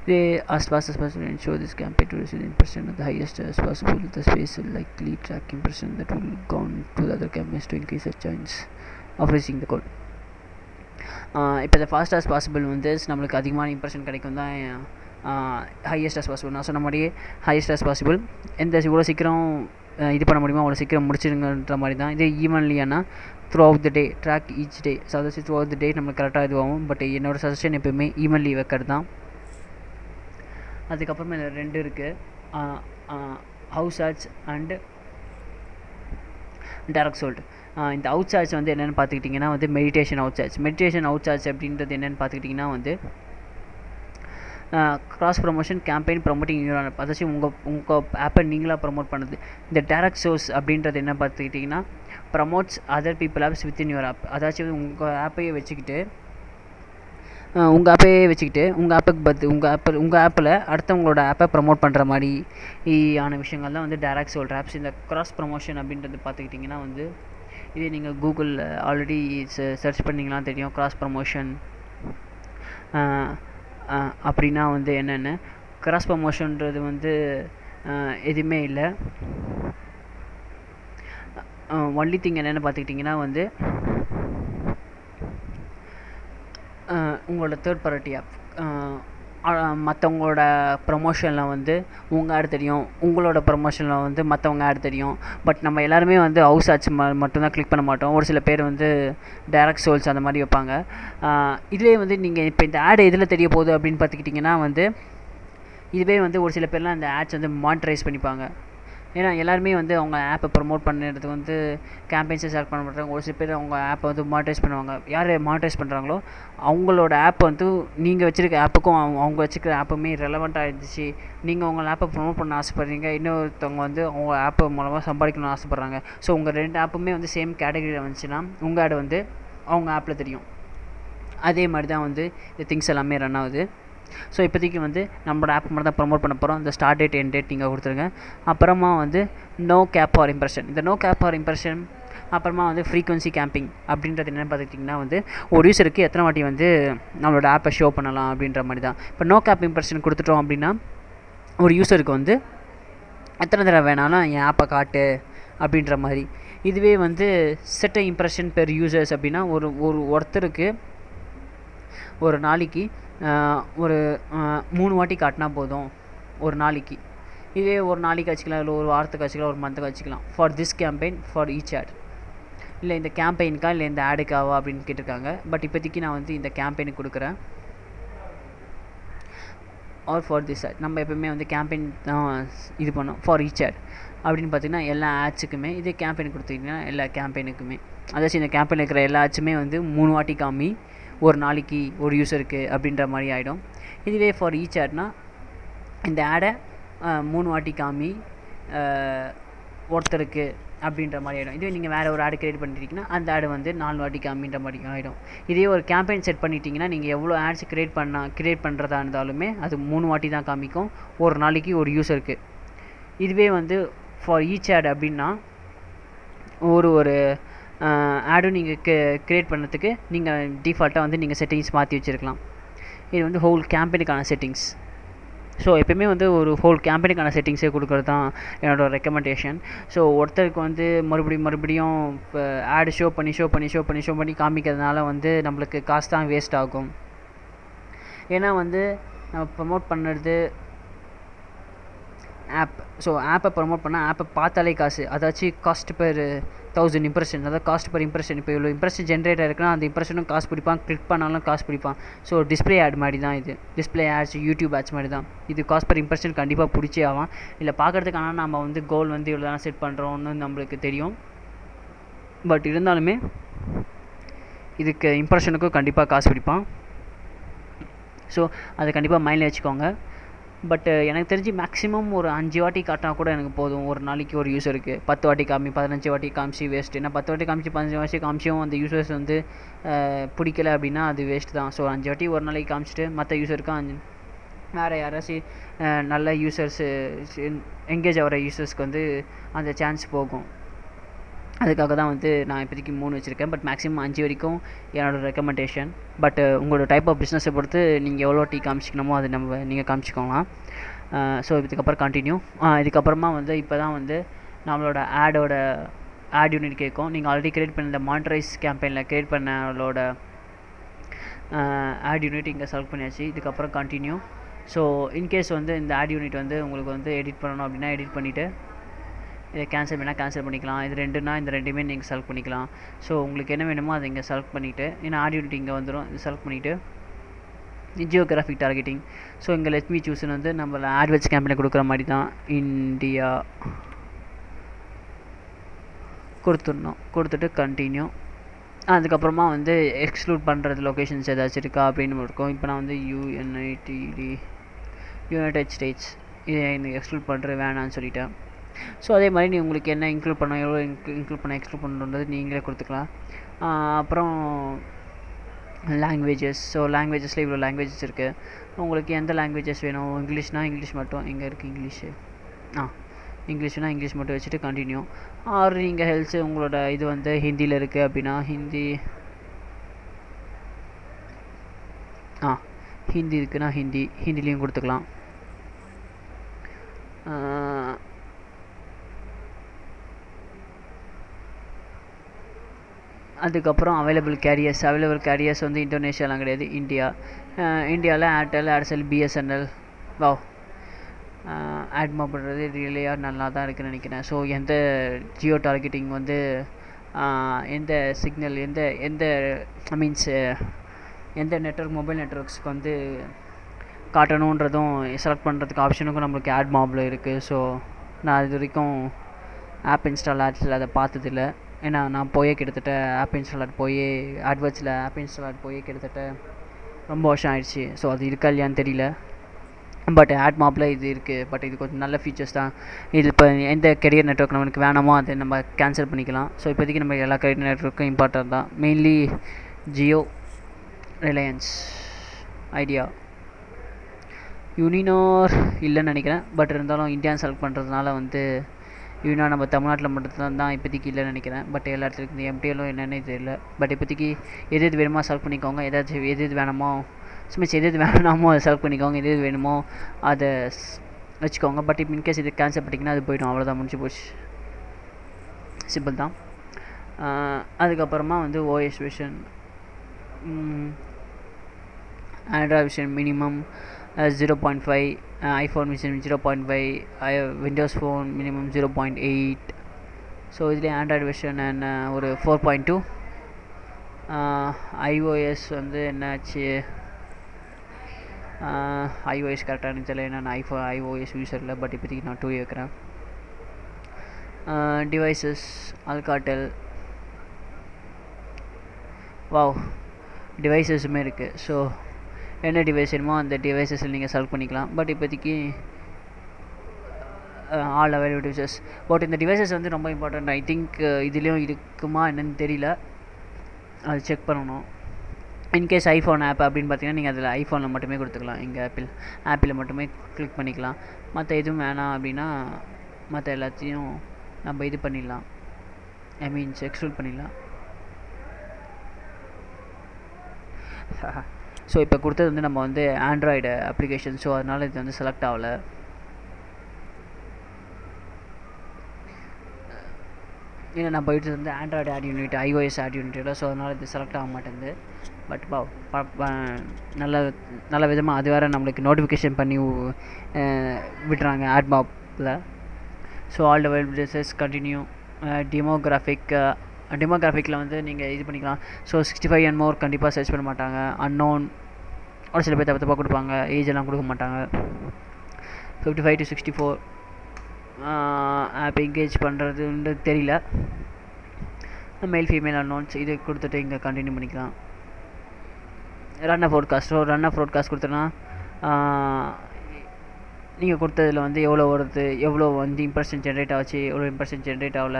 They as fast as possible ensure this campaign to receive the impression of the highest as possible. The space will likely track impression that will go on to the other campaigns to increase the chance of reaching the goal. இப்போ இந்த fast as possible வந்து நம்மளுக்கு அதிகமான impression கிடைக்கும் தான் highest as possible. நான் சொன்ன மாதிரியே ஹையஸ்ட் ஆஸ் பாசிபிள். இவ்வளோ சீக்கிரம் இது பண்ண முடியுமோ அவ்வளோ சீக்கிரம் முடிச்சிடுங்கன்ற மாதிரி தான். இதே ஈவன்லியானா throughout the day, track each day. So அதாச்சும் த்ரூ அவுட் த டே நம்மளுக்கு கரெக்டாக இதுவாகும். பட் என்னோடய சஜஷன் எப்போயுமே ஈவன்லி வைக்கிறது தான். அதுக்கப்புறமா இதில் 2 இருக்குது, house ads and direct sold. இந்த அவுட் சார்ஜ் வந்து என்னென்னு பார்த்துக்கிட்டிங்கன்னா வந்து mediation ad source. Mediation ad source அப்படின்றது என்னென்னு பார்த்துக்கிட்டிங்கன்னா வந்து cross promotion campaign promoting your app. அதாச்சும் உங்கள் ஆப்பை நீங்களாக ப்ரொமோட் பண்ணுது. இந்த டைரக்ட் சோர்ஸ் அப்படின்றது என்ன பார்த்துக்கிட்டிங்கன்னா promotes other people apps within your app. அதாச்சும் உங்கள் ஆப்பையே வச்சுக்கிட்டு உங்கள் ஆப்புக்கு உங்கள் ஆப்பில் அடுத்தவங்களோட ஆப்பை ப்ரமோட் பண்ணுற மாதிரி ஆன விஷயங்கள் தான் வந்து டைரக்ட் சோல்ட் ஆப்ஸ். இந்த கிராஸ் ப்ரொமோஷன் அப்படின்றது பார்த்துக்கிட்டிங்கன்னா வந்து இதே நீங்கள் கூகுளில் ஆல்ரெடி சர்ச் பண்ணிங்கன்னா தெரியும். கிராஸ் ப்ரமோஷன் அப்படின்னா வந்து என்னென்னு. கிராஸ் ப்ரமோஷன்றது வந்து எதுவுமே இல்லை. ஒன்லி திங் என்னென்னு பார்த்துக்கிட்டிங்கன்னா வந்து உங்களோட தேர்ட் பார்ட்டி ஆப் மற்றவங்களோட ப்ரமோஷனில் வந்து உங்கள் ஆட் தெரியும், உங்களோட ப்ரமோஷனில் வந்து மற்றவங்க ஆட் தெரியும். பட் நம்ம எல்லாருமே வந்து ஹவுஸ் ஆட்ஸ் மட்டும்தான் கிளிக் பண்ண மாட்டோம். ஒரு சில பேர் வந்து டைரக்ட் சோல்ஸ் அந்த மாதிரி வைப்பாங்க. இதுவே வந்து நீங்கள் இப்போ இந்த ஆட் எதில் தெரிய போகுது அப்படின்னு பார்த்துக்கிட்டிங்கன்னா வந்து இதுவே வந்து ஒரு சில பேர்லாம் இந்த ஆட்ஸ் வந்து மானிட்டரைஸ் பண்ணிப்பாங்க. ஏன்னா எல்லாருமே வந்து அவங்க ஆப்பை ப்ரமோட் பண்ணுறதுக்கு வந்து கேம்பெயின்ஸை செலக்ட் பண்ண மாட்டாங்க. ஒரு சில பேர் அவங்க ஆப்பை வந்து மானிட்டைஸ் பண்ணுவாங்க. யார் மானிட்டைஸ் பண்ணுறாங்களோ அவங்களோட ஆப்பை வந்து நீங்கள் வச்சுருக்க ஆப்புக்கும் அவங்க வச்சுருக்க ஆப்புமே ரெலவெண்ட்டாக இருந்துச்சு. நீங்கள் உங்கள் ஆப்பை ப்ரமோட் பண்ண ஆசைப்பட்றீங்க, இன்னொருத்தவங்க வந்து அவங்க ஆப்பை மூலமாக சம்பாதிக்கணும்னு ஆசைப்பட்றாங்க. ஸோ உங்கள் 2 ஆப்புமே வந்து சேம் கேட்டகரியில் வந்துச்சுன்னா உங்கள் ஆட் வந்து அவங்க ஆப்பில் தெரியும். அதே மாதிரி தான் வந்து இந்த திங்ஸ் எல்லாமே ரன் ஆகுது. ஸோ இப்போதைக்கு வந்து நம்மளோட ஆப் மட்டும் தான் ப்ரமோட் பண்ண போகிறோம். இந்த ஸ்டார்ட் டேட் எண்ட் டேட் நீங்கள் கொடுத்துருங்க. அப்புறமா வந்து நோ கேப் ஆர் இம்ப்ரெஷன். இந்த நோ கேப் ஆர் இம்ப்ரெஷன் அப்புறமா வந்து ஃப்ரீக்வன்சி கேம்பிங் அப்படின்றது என்னென்னு பார்த்துக்கிட்டிங்கன்னா வந்து ஒரு யூஸருக்கு எத்தனை வாட்டி வந்து நம்மளோட ஆப்பை ஷோ பண்ணலாம் அப்படின்ற மாதிரி தான். இப்போ நோ கேப் இம்ப்ரெஷன் கொடுத்துட்டோம் அப்படின்னா ஒரு யூஸருக்கு வந்து எத்தனை தடவை வேணாலும் என் ஆப்பை காட்டு அப்படின்ற மாதிரி. இதுவே வந்து செட் இம்ப்ரெஷன் பெர் யூசர்ஸ் அப்படின்னா ஒருத்தருக்கு ஒரு நாளைக்கு ஒரு 3 வாட்டி காட்டினா போதும் ஒரு நாளைக்கு. இதே ஒரு நாளைக்கு வச்சுக்கலாம், இல்லை ஒரு வாரத்துக்கு வச்சுக்கலாம், ஒரு மந்த்துக்கு வச்சுக்கலாம். For this campaign for each ad. இல்லை இந்த கேம்பெயினுக்கா இல்லை இந்த ஆடுக்காவா அப்படின்னு கேட்டிருக்காங்க. பட் இப்போதைக்கு நான் வந்து இந்த கேம்பெயினுக்கு கொடுக்குறேன். Or for this ad. நம்ம எப்போயுமே வந்து கேம்பெயின் தான் இது பண்ணோம். ஃபார் ஈச் ஆட் அப்படின்னு பார்த்திங்கன்னா எல்லா ஆட்ஸுக்குமே. இதே கேம்பெயின் கொடுத்துக்கிட்டிங்கன்னா எல்லா கேம்பெயினுக்குமே. அதாச்சும் இந்த கேம்பெயினில் இருக்கிற எல்லா ஆட்ஸுமே வந்து 3 வாட்டி காமி ஒரு நாளைக்கு ஒரு யூஸருக்கு அப்படின்ற மாதிரி ஆகிடும். இதுவே ஃபார் ஈச் ஆட்னா இந்த ஆடை 3 வாட்டி காமி ஒருத்தருக்கு அப்படின்ற மாதிரி ஆகிடும். இதுவே நீங்கள் வேறு ஒரு ஆடு க்ரியேட் பண்ணிட்டீங்கன்னா அந்த ஆடு வந்து 4 வாட்டி காமின்ற மாதிரி ஆகிடும். இதே ஒரு கேம்பெயின் செட் பண்ணிட்டீங்கன்னா நீங்கள் எவ்வளோ ஆட்ஸ் க்ரியேட் பண்ணுறதா இருந்தாலுமே அது 3 வாட்டி தான் காமிக்கும் ஒரு நாளைக்கு ஒரு யூஸருக்கு. இதுவே வந்து ஃபார் ஈச் ஆட் அப்படின்னா ஒரு ஆடும் நீங்கள் க்ரியேட் பண்ணுறதுக்கு நீங்கள் டிஃபால்ட்டாக வந்து நீங்கள் செட்டிங்ஸ் மாற்றி வச்சுருக்கலாம். இது வந்து ஹோல் கேம்பெயினுக்கான செட்டிங்ஸ். ஸோ எப்போயுமே வந்து ஒரு ஹோல் கேம்பெயினுக்கான செட்டிங்ஸே கொடுக்குறது தான் என்னோடய ரெக்கமெண்டேஷன். ஸோ ஒருத்தருக்கு வந்து மறுபடியும் இப்போ ஆடு ஷோ பண்ணி காமிக்கிறதுனால வந்து நம்மளுக்கு காசு தான் வேஸ்ட் ஆகும். ஏன்னா வந்து நம்ம ப்ரமோட் பண்ணுறது ஆப். ஸோ ஆப்பை ப்ரமோட் பண்ணால் ஆப்பை பார்த்தாலே காசு. அதாச்சும் காஸ்ட் பெர் 1000 இம்ப்ரெஷன், அதாவது காஸ்ட் பெர் இம்ப்ரெஷன். இப்போ இவ்வளோ இம்ப்ரெஷன் ஜென்ரேட் ஆகிருக்குன்னா அந்த இம்ப்ரெஷனும் காசு பிடிப்பான், கிளிக் பண்ணாலும் காசு பிடிப்பான். ஸோ டிஸ்பிளே ஆட் மாதிரி தான் இது. டிஸ்பிளே ஆட்ஸ், யூடியூப் ஆட்ஸ் மாதிரி தான் இது. காஸ்ட் பெர் இம்ப்ரெஷன் கண்டிப்பாக பிடிச்சே ஆகும். இல்லை பார்க்குறதுக்கு. ஆனால் நம்ம வந்து கோல் வந்து இவ்வளோ தான் செட் பண்ணுறோன்னு நம்மளுக்கு தெரியும். பட் இருந்தாலுமே இதுக்கு இம்ப்ரெஷனுக்கும் கண்டிப்பாக காசு பிடிப்பான். ஸோ அதை கண்டிப்பாக மைண்டில் வச்சுக்கோங்க. பட் எனக்கு தெரிஞ்சு மேக்ஸிமம் ஒரு 5 வாட்டி காட்டினா கூட எனக்கு போதும் ஒரு நாளைக்கு ஒரு யூஸருக்கு. 10 வாட்டி காமி, 15 வாட்டி காமிச்சு வேஸ்ட்டு. ஏன்னா 10 வாட்டி காமிச்சு 15 வாட்டி காமிச்சும் அந்த யூசர்ஸ் வந்து பிடிக்கல அப்படின்னா அது வேஸ்ட் தான். ஸோ 5 வாட்டி ஒரு நாளைக்கு காமிச்சிட்டு மற்ற யூஸருக்கும் வேறு யாராச்சும் நல்ல யூசர்ஸு எங்கேஜ் ஆகிற யூசர்ஸ்க்கு வந்து அந்த சான்ஸ் போகும். அதுக்காக தான் வந்து நான் இப்போதைக்கு 3 வச்சுருக்கேன். பட் மேக்ஸிமம் 5 வரைக்கும் என்னோடய ரெக்கமெண்டேஷன். பட் உங்களோட டைப் ஆஃப் பிஸ்னஸை பொறுத்து நீங்கள் எவ்வளோ காமிச்சிக்கணுமோ அது நீங்கள் காமிச்சிக்கோங்களாம். ஸோ இதுக்கப்புறம் கண்டினியூ. இதுக்கப்புறமா வந்து இப்போ தான் வந்து நம்மளோட ஆட் யூனிட் கேட்கும். நீங்கள் ஆல்ரெடி க்ரியேட் பண்ண இந்த மானிட்டரைஸ் கேம்பெயினில் க்ரியேட் பண்ணோட ஆட் யூனிட் இங்கே செலக்ட் பண்ணியாச்சு. இதுக்கப்புறம் கண்டினியூ. ஸோ இன்கேஸ் வந்து இந்த ஆட் யூனிட் வந்து உங்களுக்கு வந்து எடிட் பண்ணணும் அப்படின்னா எடிட் பண்ணிவிட்டு இதை கேன்சல் வேணால் கேன்சல் பண்ணிக்கலாம். இது ரெண்டுனா இந்த ரெண்டுமே நீங்கள் செலக்ட் பண்ணிக்கலாம். ஸோ உங்களுக்கு என்ன வேணுமோ அதை இங்கே செலக்ட் பண்ணிவிட்டு, ஏன்னா ஆடியோ எடிட்டிங் இங்கே வந்துடும், இது செலக்ட் பண்ணிவிட்டு ஜியோகிராஃபிக் டார்கெட்டிங். ஸோ இங்கே லெட் மீ சூஸ்னு வந்து நம்மள ஆட்வர்ட்ஸ் கேம்பெயினை கொடுக்குற மாதிரி தான் இந்தியா கொடுத்துடணும். கொடுத்துட்டு கண்டினியூ. அதுக்கப்புறமா வந்து எக்ஸ்க்ளூட் பண்ணுறது லொக்கேஷன்ஸ் ஏதாச்சும் இருக்கா அப்படின்னு இருக்கும். இப்போ நான் வந்து யுனைடெட் ஸ்டேட்ஸ் இதை எனக்கு எக்ஸ்க்ளூட் பண்ணுறது வேணான்னு சொல்லிட்டேன். ஸோ அதே மாதிரி நீ உங்களுக்கு என்ன இன்க்ளூட் பண்ண, எவ்வளோ இன்க்ளூட் பண்ண எக்ஸ்க்ளூட் பண்ணுறது நீங்களே கொடுத்துக்கலாம். அப்புறம் லாங்குவேஜஸ். ஸோ லாங்குவேஜஸில் இவ்வளோ லாங்குவேஜஸ் இருக்குது. உங்களுக்கு எந்த லாங்குவேஜஸ் வேணும்? இங்கிலீஷ்னால் இங்கிலீஷ் மட்டும். எங்கே இருக்குது இங்கிலீஷு? இங்கிலீஷ்னா இங்கிலீஷ் மட்டும் வச்சுட்டு கண்டினியூ. ஆர் நீங்கள் ஹெல்த்ஸு உங்களோட இது வந்து ஹிந்தியில் இருக்குது அப்படின்னா ஹிந்தி இருக்குன்னா ஹிந்திலையும் கொடுத்துக்கலாம். அதுக்கப்புறம் அவைலபிள் கேரியர்ஸ் வந்து இந்தோனேஷியாலாம் கிடையாது, இந்தியாவில் ஏர்டெல், பிஎஸ்என்எல். ஆட்மா பண்ணுறது ரியலியாக நல்லா தான் இருக்குதுன்னு நினைக்கிறேன். ஸோ எந்த ஜியோ டார்கெட்டிங் வந்து எந்த சிக்னல் எந்த நெட்ஒர்க் மொபைல் நெட்ஒர்க்ஸ்க்கு வந்து காட்டணுன்றதும் செலக்ட் பண்ணுறதுக்கு ஆப்ஷனுக்கும் நம்மளுக்கு ஆட்மாபில் இருக்குது. ஸோ நான் இது வரைக்கும் ஆப் இன்ஸ்டால் ஆட்ஸில் அதை பார்த்ததில்ல. ஏன்னா நான் கிட்டத்தட்ட ஆப் இன்ஸ்டால் போய் கிட்டத்தட்ட ரொம்ப வருஷம் ஆயிடுச்சு. ஸோ அது இருக்கா இல்லையான்னு தெரியல. பட் ஆட்மாப்பில் இது இருக்குது. பட் இது கொஞ்சம் நல்ல ஃபீச்சர்ஸ் தான். இது இப்போ எந்த கெரியர் நெட்ஒர்க் நம்மளுக்கு வேணாமோ அதை நம்ம கேன்சல் பண்ணிக்கலாம். ஸோ இப்போதைக்கு நம்ம எல்லா கெரியர் நெட்ஒர்க்கும் இம்பார்ட்டன்ட் தான். மெயின்லி ஜியோ, ரிலையன்ஸ், ஐடியா, யூனினார் இல்லைன்னு நினைக்கிறேன். பட் இருந்தாலும் இந்தியான்னு செலக்ட் பண்ணுறதுனால வந்து யூனா நம்ம தமிழ்நாட்டில் மட்டும் தான் இப்போதைக்கு இல்லைன்னு நினைக்கிறேன். பட் எல்லா இடத்துலையும் இந்த எம்டிஎல்லும் என்னென்னு தெரியல. பட் இப்போதைக்கு எது வேணுமோ செலக்ட் பண்ணிக்கோங்க. எது வேணாமோ எது வேணாமோ அதை செலக்ட் பண்ணிக்கோங்க. எது வேணுமோ அதை வச்சுக்கோங்க. பட் இப்போ இன்கேஸ் இது கேன்சல் பண்ணிங்கன்னா அது போய்டும். அவ்வளோதான், முடிஞ்சு போச்சு. சிம்பிள் தான். அதுக்கப்புறமா வந்து OS version, Android version minimum 0.5, iPhone version 0.5, Windows phone minimum 0.8. So இதுலேயே ஆண்ட்ராய்டு வெர்ஷன் அண்ட் ஒரு 4.2. ஐஓஎஸ் வந்து என்னாச்சு, ஐஓஎஸ் கரெக்டாக தெரியல. ஏன்னா நான் ஐஓஎஸ் யூஸர் இல்லை. பட் இப்போதைக்கு நான் 2 வைக்கிறேன். டிவைசஸ், அல்காட்டெல், டிவைசஸுமே இருக்குது. ஸோ என்ன டிவைஸ் வேணுமோ அந்த டிவைசஸில் நீங்கள் செலக்ட் பண்ணிக்கலாம். பட் இப்போதைக்கு ஆல் அவைலபிள் டிவைசஸ். பட் இந்த டிவைசஸ் வந்து ரொம்ப இம்பார்ட்டண்ட். ஐ திங்க் இதுலேயும் இருக்குமா என்னென்னு தெரியல, அது செக் பண்ணணும். இன்கேஸ் ஐஃபோன் ஆப் அப்படின்னு பார்த்தீங்கன்னா நீங்கள் அதில் ஐஃபோனில் மட்டுமே கொடுத்துக்கலாம். இங்கே ஆப்பில் மட்டுமே கிளிக் பண்ணிக்கலாம். மற்ற எதுவும் வேணாம் அப்படின்னா மற்ற எல்லாத்தையும் நம்ம இது பண்ணிடலாம், எக்ஸ்க்ளூட் பண்ணிடலாம். ஸோ இப்போ கொடுத்தது வந்து நம்ம வந்து ஆண்ட்ராய்டு அப்ளிகேஷன். ஸோ அதனால் இது வந்து செலக்ட் ஆகலை. ஏன்னா நான் போயிட்டு வந்து Android ad unit, iOS ad யூனிட்டில். ஸோ அதனால் இது செலக்ட் ஆக மாட்டேங்குது. பட் நல்ல விதமாக அது வேறு நம்மளுக்கு நோட்டிஃபிகேஷன் பண்ணி விடுறாங்க ஆட்மாப்பில். So all devices continue. டெமோகிராஃபிக்கில் வந்து நீங்கள் இது பண்ணிக்கலாம். ஸோ 65 and more கண்டிப்பாக சர்ச் பண்ண மாட்டாங்க. அன்னோன் ஒரு சில பேர் தப்பாக கொடுப்பாங்க, ஏஜ் எல்லாம் கொடுக்க மாட்டாங்க. 55 to 64 ஆப் எங்கேஜ் பண்ணுறதுன்னு தெரியல. மேல் ஃபீமேல் அன்னோன்ஸ் இது கொடுத்துட்டு இங்கே கண்டினியூ பண்ணிக்கலாம். ரன் ஆஃப் ப்ராட்காஸ்ட் கொடுத்தோன்னா நீங்கள் கொடுத்ததில் வந்து எவ்வளோ வருது, எவ்வளோ வந்து இம்ப்ரெஷன் ஜென்ரேட் ஆச்சு, எவ்வளோ இம்ப்ரெஷன் ஜென்ரேட் ஆகல.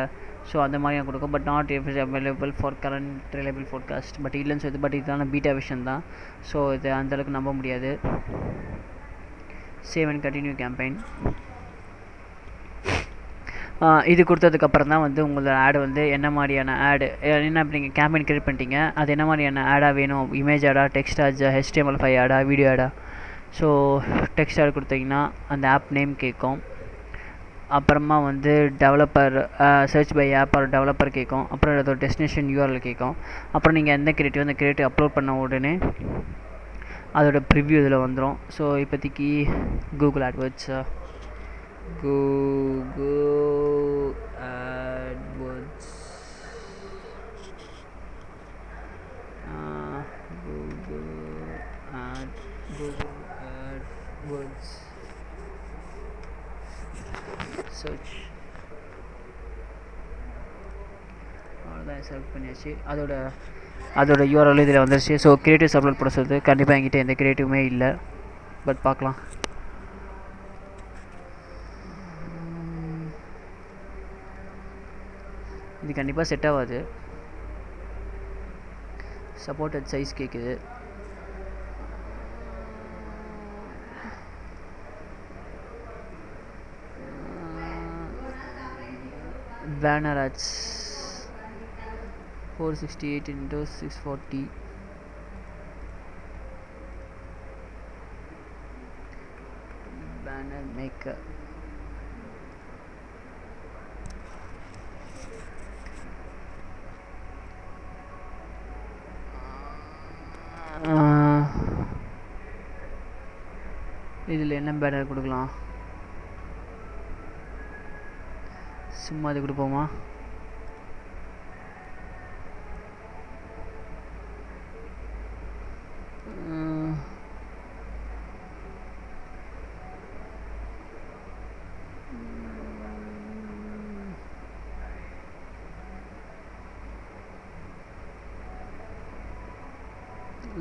ஸோ அந்த மாதிரி நான் கொடுக்கும். But not available for current reliable podcast. But இல்லைன்னு சொல்லுது. பட் இதுதான பீட்டா விஷன் தான். ஸோ இது அந்தளவுக்கு நம்ப முடியாது. Save and continue campaign. இது கொடுத்ததுக்கப்புறம் தான் வந்து உங்களோட ஆடு வந்து என்ன மாதிரியான ஆடு, என்ன இப்போ நீங்கள் கேம்பெயின் க்ரியேட் பண்ணிட்டீங்க, அது என்ன மாதிரியான ஆடாக வேணும், இமேஜ் ஆடா, டெக்ஸ்ட் ஆடா, HTML5 ஆடா, வீடியோ ஆடா. ஸோ டெக்ஸ்ட் ஆட் கொடுத்தீங்கன்னா அந்த ஆப் நேம் கேட்கும். அப்புறமா வந்து டெவலப்பர், சர்ச் பை ஆப் ஒரு டெவலப்பர் கேட்கும். அப்புறம் அதோட டெஸ்டினேஷன் URL கேட்கும். அப்புறம் நீங்கள் எந்த கிரியேட்டிவ் அப்லோட் பண்ண உடனே அதோட ப்ரிவ்யூ இதில் வந்துடும். ஸோ இப்போதைக்கு Google AdWords Google AdWords. uh, Google Google AdWords search. அவ்வளோதான், செலக்ட் பண்ணியாச்சு. அதோட யூஆர்எல் இதில் வந்துருச்சு. ஸோ கிரியேட்டிவ்ஸ் அப்லோட் பண்ண சொல்லுது. கண்டிப்பாக என்கிட்ட எந்த கிரியேட்டிவுமே இல்லை, பட் பார்க்கலாம். இது கண்டிப்பாக செட் ஆகாது. சப்போர்ட்டட் சைஸ் கேட்குது. Banner ads 468 into 640. Banner maker. இதில் என்ன பேனர் கொடுக்கலாம்? சும்மா இது கொடுப்போமா?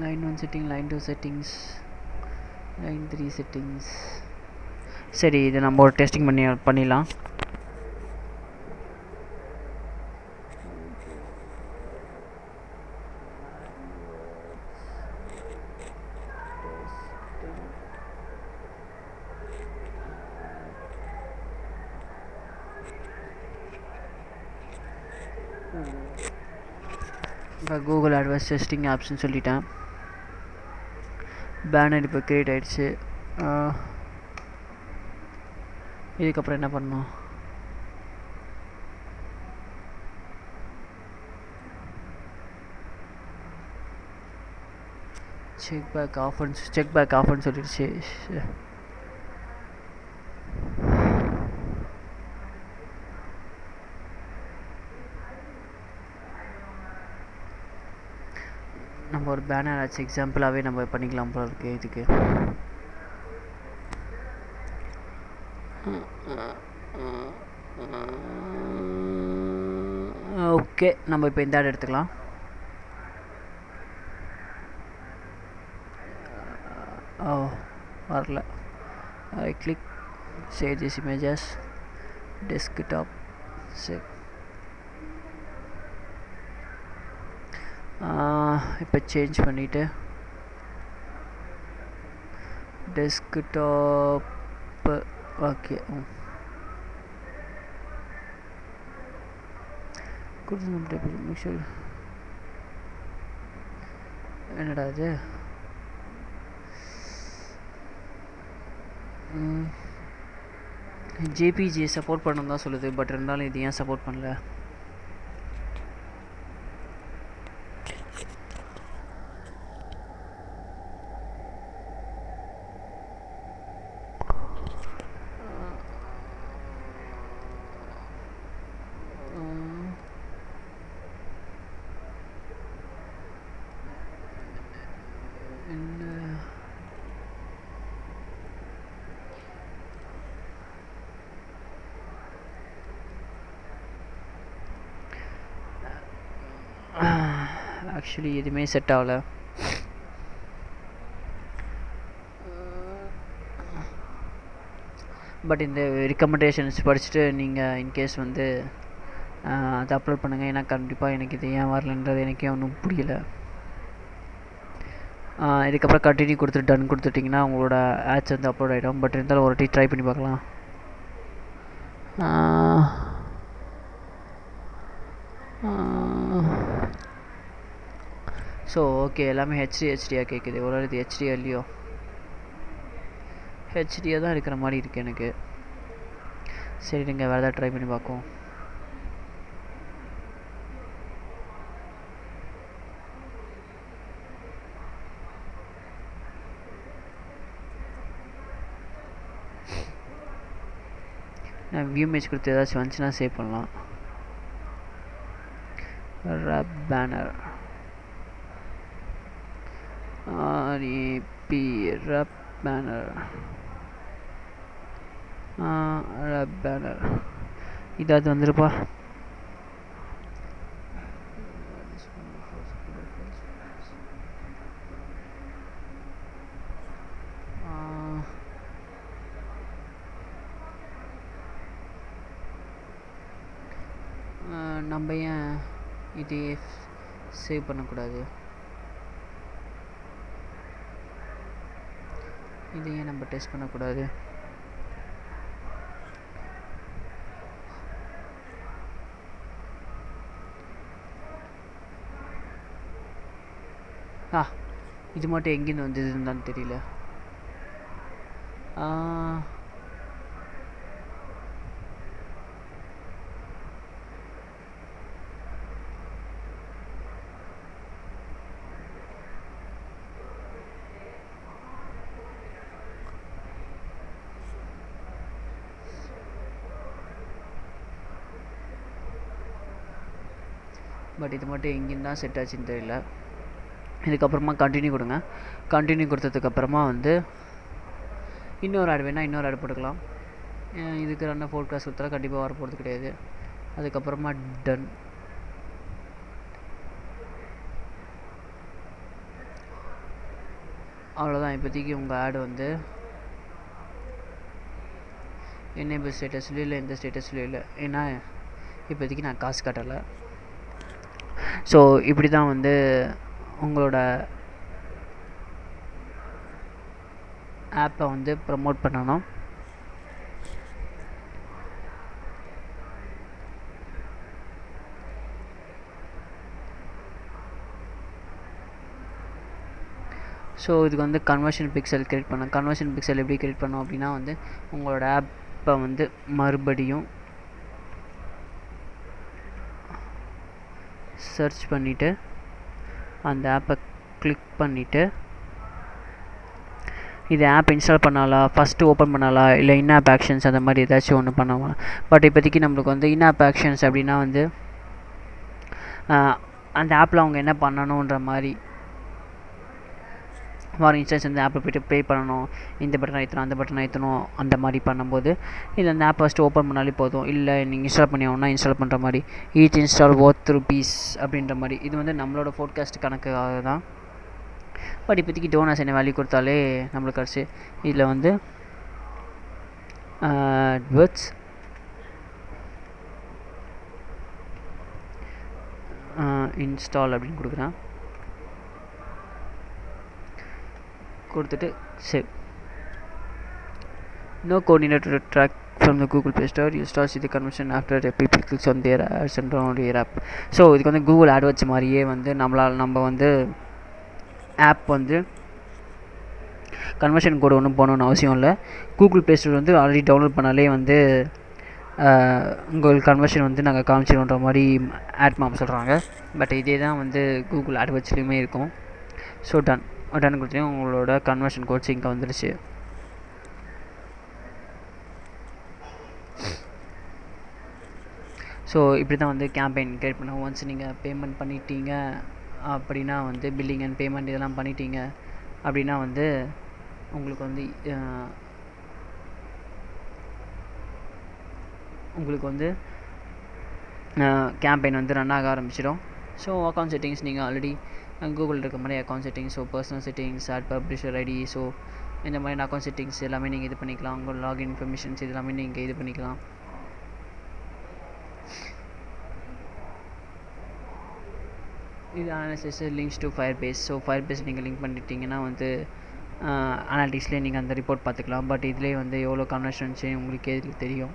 line 1 setting, line 2 settings, line 3 settings. சரி, இதை நம்ம ஒரு டெஸ்டிங் பண்ணிடலாம். இப்போ கூகுள் AdWords டெஸ்டிங் ஆப்ஷன் சொல்லிட்டேன். பேனர் இப்போ க்ரியேட் ஆகிடுச்சு. இதுக்கப்புறம் என்ன பண்ணணும்? செக் பேக் ஆஃப்னு சொல்லிடுச்சு. நம்ம ஒரு பேனர் ஆச்சு எக்ஸாம்பிளாகவே நம்ம பண்ணிக்கலாம் போல இருக்குது. இதுக்கு ஓகே, நம்ம இப்போ இந்த ஆட் எடுத்துக்கலாம். வரல. I click save this images, desktop save. இப்போ சேஞ்ச் பண்ணிவிட்டு டெஸ்க்டாப்பு. ஓகே, என்னடா இது? ஜேபிஜி சப்போர்ட் பண்ணணும் தான் சொல்லுது, பட் இருந்தாலும் இது ஏன் சப்போர்ட் பண்ணல? ஆக்சுவலி எதுவுமே செட் ஆகலை. பட் இந்த ரெக்கமெண்டேஷன்ஸ் படிச்சுட்டு நீங்கள் இன்கேஸ் வந்து அதை அப்லோட் பண்ணுங்கள். ஏன்னா கண்டிப்பாக எனக்கு இது ஏன் வரலன்றது எனக்கே ஒன்றும் புரியல. இதுக்கப்புறம் கண்டினியூ கொடுத்துட்டு டன் கொடுத்துட்டிங்கன்னா உங்களோட ஆட்ஸ் வந்து அப்லோட் ஆகிடும். பட் இருந்தாலும் ஒரு ட்ரை பண்ணி பார்க்கலாம். ஸோ ஓகே, எல்லாமே ஹெச்டியாக கேட்குது. ஒரு இது ஹெச்டியா இல்லையோ? ஹெச்டியாக தான் இருக்கிற மாதிரி இருக்குது எனக்கு. சரி, நீங்கள் வேறு ஏதாவது ட்ரை பண்ணி பார்ப்போம். வியூ இமேஜ் கொடுத்து ஏதாச்சும் வந்துச்சுன்னா சேவ் பண்ணலாம். ரப் பேனர் RAP ரப் பேனர் ரப் பேனர் இதாவது வந்துருப்பா. நம்ம ஏன் இதே சேவ் பண்ணக்கூடாது? இதையே நம்ம டெஸ்ட் பண்ணக்கூடாது? இது மட்டும் எங்கேருந்து வந்ததுன்னு தெரியல. பட் இது மட்டும் எங்கேருந்து தான் செட் ஆச்சுன்னு தெரியல. இதுக்கப்புறமா கண்டினியூ கொடுங்க. கண்டினியூ கொடுத்ததுக்கப்புறமா வந்து இன்னொரு ஆட் வேணால் இன்னொரு ஆட் போட்டுக்கலாம். இதுக்கு ரன்ன ஃபோர்காஸ்ட் கொடுத்தா கண்டிப்பாக வர போகிறது கிடையாது. அதுக்கப்புறமா டன். அவ்வளோதான். இப்போதைக்கு உங்கள் ஆடு வந்து என்னேபிள் ஸ்டேட்டஸ்லையும் இல்லை, எந்த ஸ்டேட்டஸ்லையும் இல்லை. ஏன்னா இப்போதைக்கு நான் காசு கட்டலை. ஸோ இப்படி தான் வந்து உங்களோட ஆப்பை வந்து ப்ரமோட் பண்ணணும். ஸோ இதுக்கு வந்து கன்வர்ஷன் பிக்சல் கிரியேட் பண்ணோம். கன்வர்ஷன் பிக்சல் எப்படி கிரியேட் பண்ணோம் அப்படின்னா வந்து உங்களோட ஆப்பை வந்து மறுபடியும் சர்ச் பண்ணிவிட்டு அந்த ஆப்பை கிளிக் பண்ணிவிட்டு இது ஆப் இன்ஸ்டால் பண்ணாலா, ஃபஸ்ட்டு ஓப்பன் பண்ணாலா, இல்லை இன்ஆப் ஆக்ஷன்ஸ் அந்த மாதிரி ஏதாச்சும் ஒன்று பண்ணலாம். பட் இப்போதைக்கு நம்மளுக்கு வந்து இன்ஆப் ஆக்ஷன்ஸ் அப்படின்னா வந்து அந்த ஆப்பில் அவங்க என்ன பண்ணணுன்ற மாதிரி, ஃபார் இன்ஸ்டன்ஸ் இந்த ஆப்பில் போய்ட்டு பே பண்ணணும், இந்த பட்டன் அழுத்தணும் அந்த பட்டன் அழுத்தணும், அந்த மாதிரி பண்ணும்போது இது அந்த ஆப் ஃபஸ்ட்டு ஓப்பன் பண்ணாலே போதும். இல்லை நீங்கள் இன்ஸ்டால் பண்ணி ஆகணும்னா இன்ஸ்டால் பண்ணுற மாதிரி ஈச் இன்ஸ்டால் ₹1 அப்படின்ற மாதிரி. இது வந்து நம்மளோட ஃபோட்காஸ்ட் கணக்குக்காக தான். பட் இப்போதைக்கு டோனர்ஸ் என்ன வேல்யூ கொடுத்தாலே நம்மளுக்கு கிடச்சி. இதில் வந்து AdWords இன்ஸ்டால் அப்படின்னு கொடுக்குறேன். கொடுத்துட்டு save. No coordinator to track from the Google Play Store. You start see the conversion after people clicks on their ads and download your app. So இதுக்கு வந்து கூகுள் AdWords மாதிரியே வந்து நம்ம வந்து ஆப் வந்து கன்வர்ஷன் கோடு ஒன்றும் போகணுன்னு அவசியம் இல்லை. கூகுள் ப்ளே ஸ்டோர் வந்து ஆல்ரெடி டவுன்லோட் பண்ணாலே வந்து உங்களுக்கு கன்வர்ஷன் வந்து நாங்கள் காமிச்சிடுன்ற மாதிரி ஆட்மாம் சொல்கிறாங்க. பட் இதே தான் வந்து கூகுள் AdWordsலையுமே இருக்கும். ஸோ டன் கொடுத்தீங்கன்னா உங்களோட கன்வர்ஷன் கோட்ஸ் இங்கே வந்துடுச்சு. ஸோ இப்படி தான் வந்து கேம்பெயின் கிரியேட் பண்ண. ஒன்ஸ் நீங்கள் பேமெண்ட் பண்ணிட்டீங்க அப்படின்னா வந்து பில்லிங் அண்ட் பேமெண்ட் இதெல்லாம் பண்ணிட்டீங்க அப்படின்னா வந்து உங்களுக்கு வந்து கேம்பெயின் வந்து ரன் ஆக ஆரம்பிச்சிடும். ஸோ அக்கௌண்ட் செட்டிங்ஸ் நீங்கள் ஆல்ரெடி கூகுள் இருக்க மாதிரி account settings, so personal settings, ad publisher ID, so இந்த மாதிரி அக்கௌண்ட் செட்டிங்ஸ் எல்லாமே நீங்கள் இது பண்ணிக்கலாம். உங்கள் லாகின் இன்ஃபர்மேஷன்ஸ் இது எல்லாமே நீங்கள் இது பண்ணிக்கலாம். இது analysis links to Firebase. So Firebase நீங்கள் லிங்க் பண்ணிட்டீங்கன்னா வந்து அனாலிட்டிக்ஸ்லேயே நீங்கள் அந்த ரிப்போர்ட் பார்த்துக்கலாம். பட் இதுலேயே வந்து எவ்வளோ கன்வர்ஷன்ஸு உங்களுக்கே இதில் தெரியும்.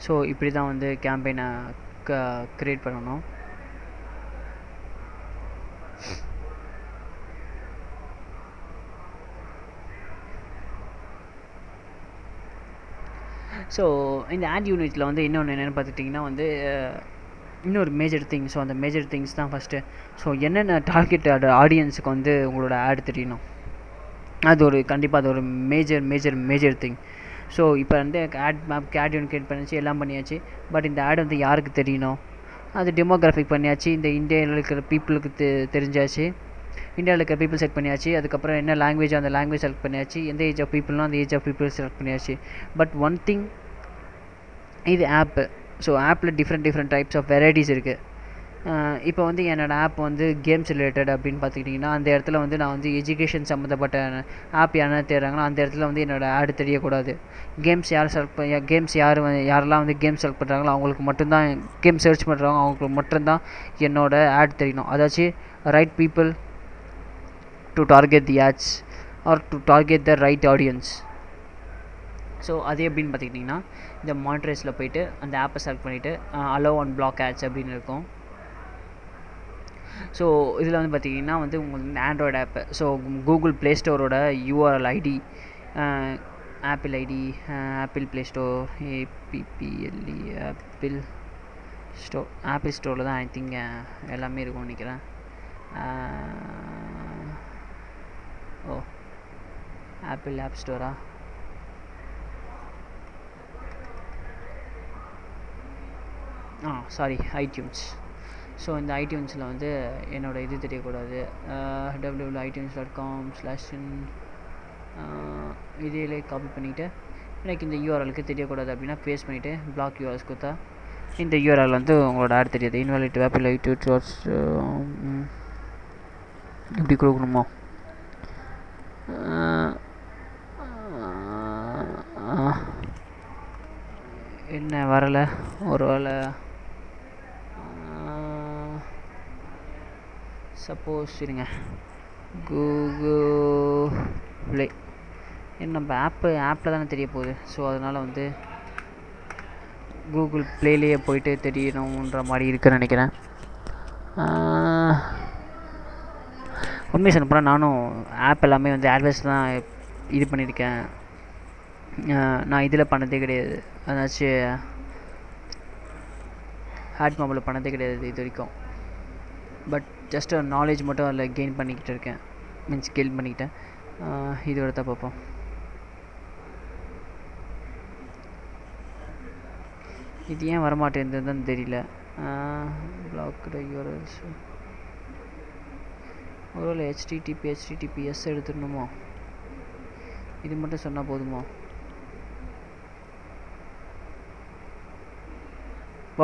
ஸோ இப்படி தான் வந்து கேம்பெயினை க்ரியேட் பண்ணணும். ஸோ இந்த ஆட் யூனிட்டில் வந்து இன்னொன்று என்னென்னு பார்த்துட்டிங்கன்னா வந்து இன்னொரு மேஜர் திங். ஸோ அந்த மேஜர் திங்ஸ் தான் ஃபஸ்ட்டு. ஸோ என்னென்ன டார்கெட் ஆடியன்ஸுக்கு வந்து உங்களோட ஆட் தெரியணும். அது ஒரு கண்டிப்பாக அது ஒரு மேஜர் திங். ஸோ இப்போ வந்து ஆட் மேப்க்கு ஆட் ஒன்று கிரியேட் பண்ணியாச்சு, எல்லாம் பண்ணியாச்சு. பட் இந்த ஆட் வந்து யாருக்கு தெரியணும்? அது டெமோகிராஃபிக் பண்ணியாச்சு, இந்த இந்தியாவில் இருக்கிற பீப்புளுக்கு தெரிஞ்சாச்சு. இந்தியாவில் இருக்கிற பீப்புள் செலக்ட் பண்ணியாச்சு. அதுக்கப்புறம் என்ன லாங்குவேஜ், அந்த லாங்குவேஜ் செலக்ட் பண்ணியாச்சு. எந்த ஏஜ் ஆஃப் பீப்புள்னா அந்த ஏஜ் ஆஃப் பீப்புள் செலக்ட் பண்ணியாச்சு. பட் ஒன் திங், இது ஆப்பு. ஸோ ஆப்பில் டிஃப்ரெண்ட் டைப்ஸ் ஆஃப் வெரைட்டிஸ் இருக்குது. இப்போ வந்து என்னோடய ஆப் வந்து கேம்ஸ் ரிலேட்டட் அப்படின்னு பார்த்துக்கிட்டிங்கன்னா, அந்த இடத்துல வந்து நான் வந்து எஜுகேஷன் சம்மந்தப்பட்ட ஆப் யாரா தேடுறாங்களோ அந்த இடத்துல வந்து என்னோடய ஆட் தெரியக்கூடாது. கேம்ஸ் யாரெல்லாம் வந்து கேம் செலக்ட் பண்ணுறாங்களோ அவங்களுக்கு மட்டும்தான், கேம் சர்ச் பண்ணுறாங்க அவங்களுக்கு மட்டும்தான் என்னோடய ஆட் தெரியணும். அதாச்சும் right people to target the ads or to target the right audience. So அது எப்படின்னு பார்த்துக்கிட்டிங்கன்னா, இந்த மானிட்டரைஸில் போய்ட்டு அந்த ஆப்பை செலக்ட் பண்ணிவிட்டு அலோவ் அண்ட் பிளாக் ஆட்ஸ் அப்படின்னு இருக்கும். ஸோ இதில் வந்து பார்த்திங்கன்னா வந்து உங்களுக்கு Android app. So Google play ஸ்டோரோட URL ID, Apple ID, Apple play store, A P P L E Apple ஸ்டோரில் தான் ஐ திங்க் எல்லாமே இருக்கும்னு நினைக்கிறேன். ஓ, ஆப்பிள் ஆப் ஸ்டோரா? Sorry, iTunes. ஸோ இந்த ஐடியூன்ஸில் வந்து என்னோடய இது தெரியக்கூடாது. www.itunes.com/in இதிலே காப்பி பண்ணிவிட்டு எனக்கு இந்த யூஆர்எலுக்கு தெரியக்கூடாது அப்படின்னா பேஸ்ட் பண்ணிவிட்டு பிளாக் யூஆர்எல்ஸ் கொடுத்தா இந்த யூஆர்எல் வந்து உங்களோட ஆட் தெரியாது. இன்வாலிட் ஆப்பிள் ஐடியூன்ஸ் இப்படி கொடுக்கணுமா? என்ன வரலை? ஒரு வேளை சப்போஸ் இருங்க, கூகுள் ப்ளே நம்ம ஆப்பில் தானே தெரிய போகுது. ஸோ அதனால் வந்து கூகுள் ப்ளேலேயே போயிட்டு தெரியணுன்ற மாதிரி இருக்குன்னு நினைக்கிறேன். உண்மையை சொல்ல போனால் நானும் ஆப் எல்லாமே வந்து ஆட்வைஸ் தான் இது பண்ணியிருக்கேன். நான் இதில் பண்ணதே கிடையாது, அதாச்சும் ஆட் மொபைலில் பண்ணதே கிடையாது இது வரைக்கும். பட் ஜஸ்ட் நாலேஜ் மட்டும் அதில் கெயின் பண்ணிக்கிட்டு இருக்கேன், கெயின் பண்ணிக்கிட்டேன். இதோட தான் பார்ப்போம். இது ஏன் வரமாட்டேங்குதுன்னு தெரியல. பிளாக்டு யூஆர்எல்ஸ் ஒருவேளை HTTPS எடுத்துடணுமோ? இது மட்டும் சொன்னால் போதுமோ?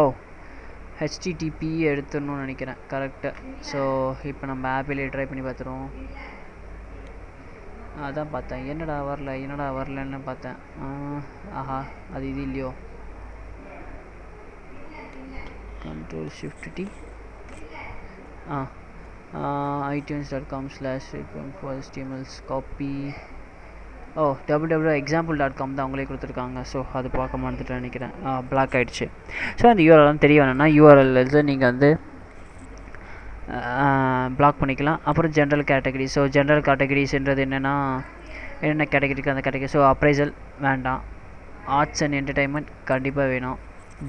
ஓ, HTTP எடுத்துடணும்னு நினைக்கிறேன். கரெக்டாக. ஸோ இப்போ நம்ம ஆப்பிலே ட்ரை பண்ணி பார்த்துருவோம். அதான் பார்த்தேன், என்னடா வரலன்னு பார்த்தேன். ஆஹா, அது இது இல்லையோ? Ctrl+Shift+T itunes.com/HTML copy. www.example.com தான் அவங்களே கொடுத்துருக்காங்க. ஸோ அது பார்க்க மறந்துட்டு நினைக்கிறேன், பிளாக் ஆகிடுச்சு. ஸோ அந்த யூஆர்எல் தெரிய வேணும்னா யூஆர்எல் நீங்கள் வந்து பிளாக் பண்ணிக்கலாம். அப்புறம் ஜென்ரல் கேட்டகரி. ஸோ ஜென்ரல் கேட்டகரிஸ்ன்றது என்னென்னா என்னென்ன கேட்டகரிக்கு அந்த கேட்டகரி. ஸோ அப்ரைசல் வேண்டாம், ஆர்ட்ஸ் அண்ட் என்டர்டைன்மெண்ட் கண்டிப்பாக வேணும்,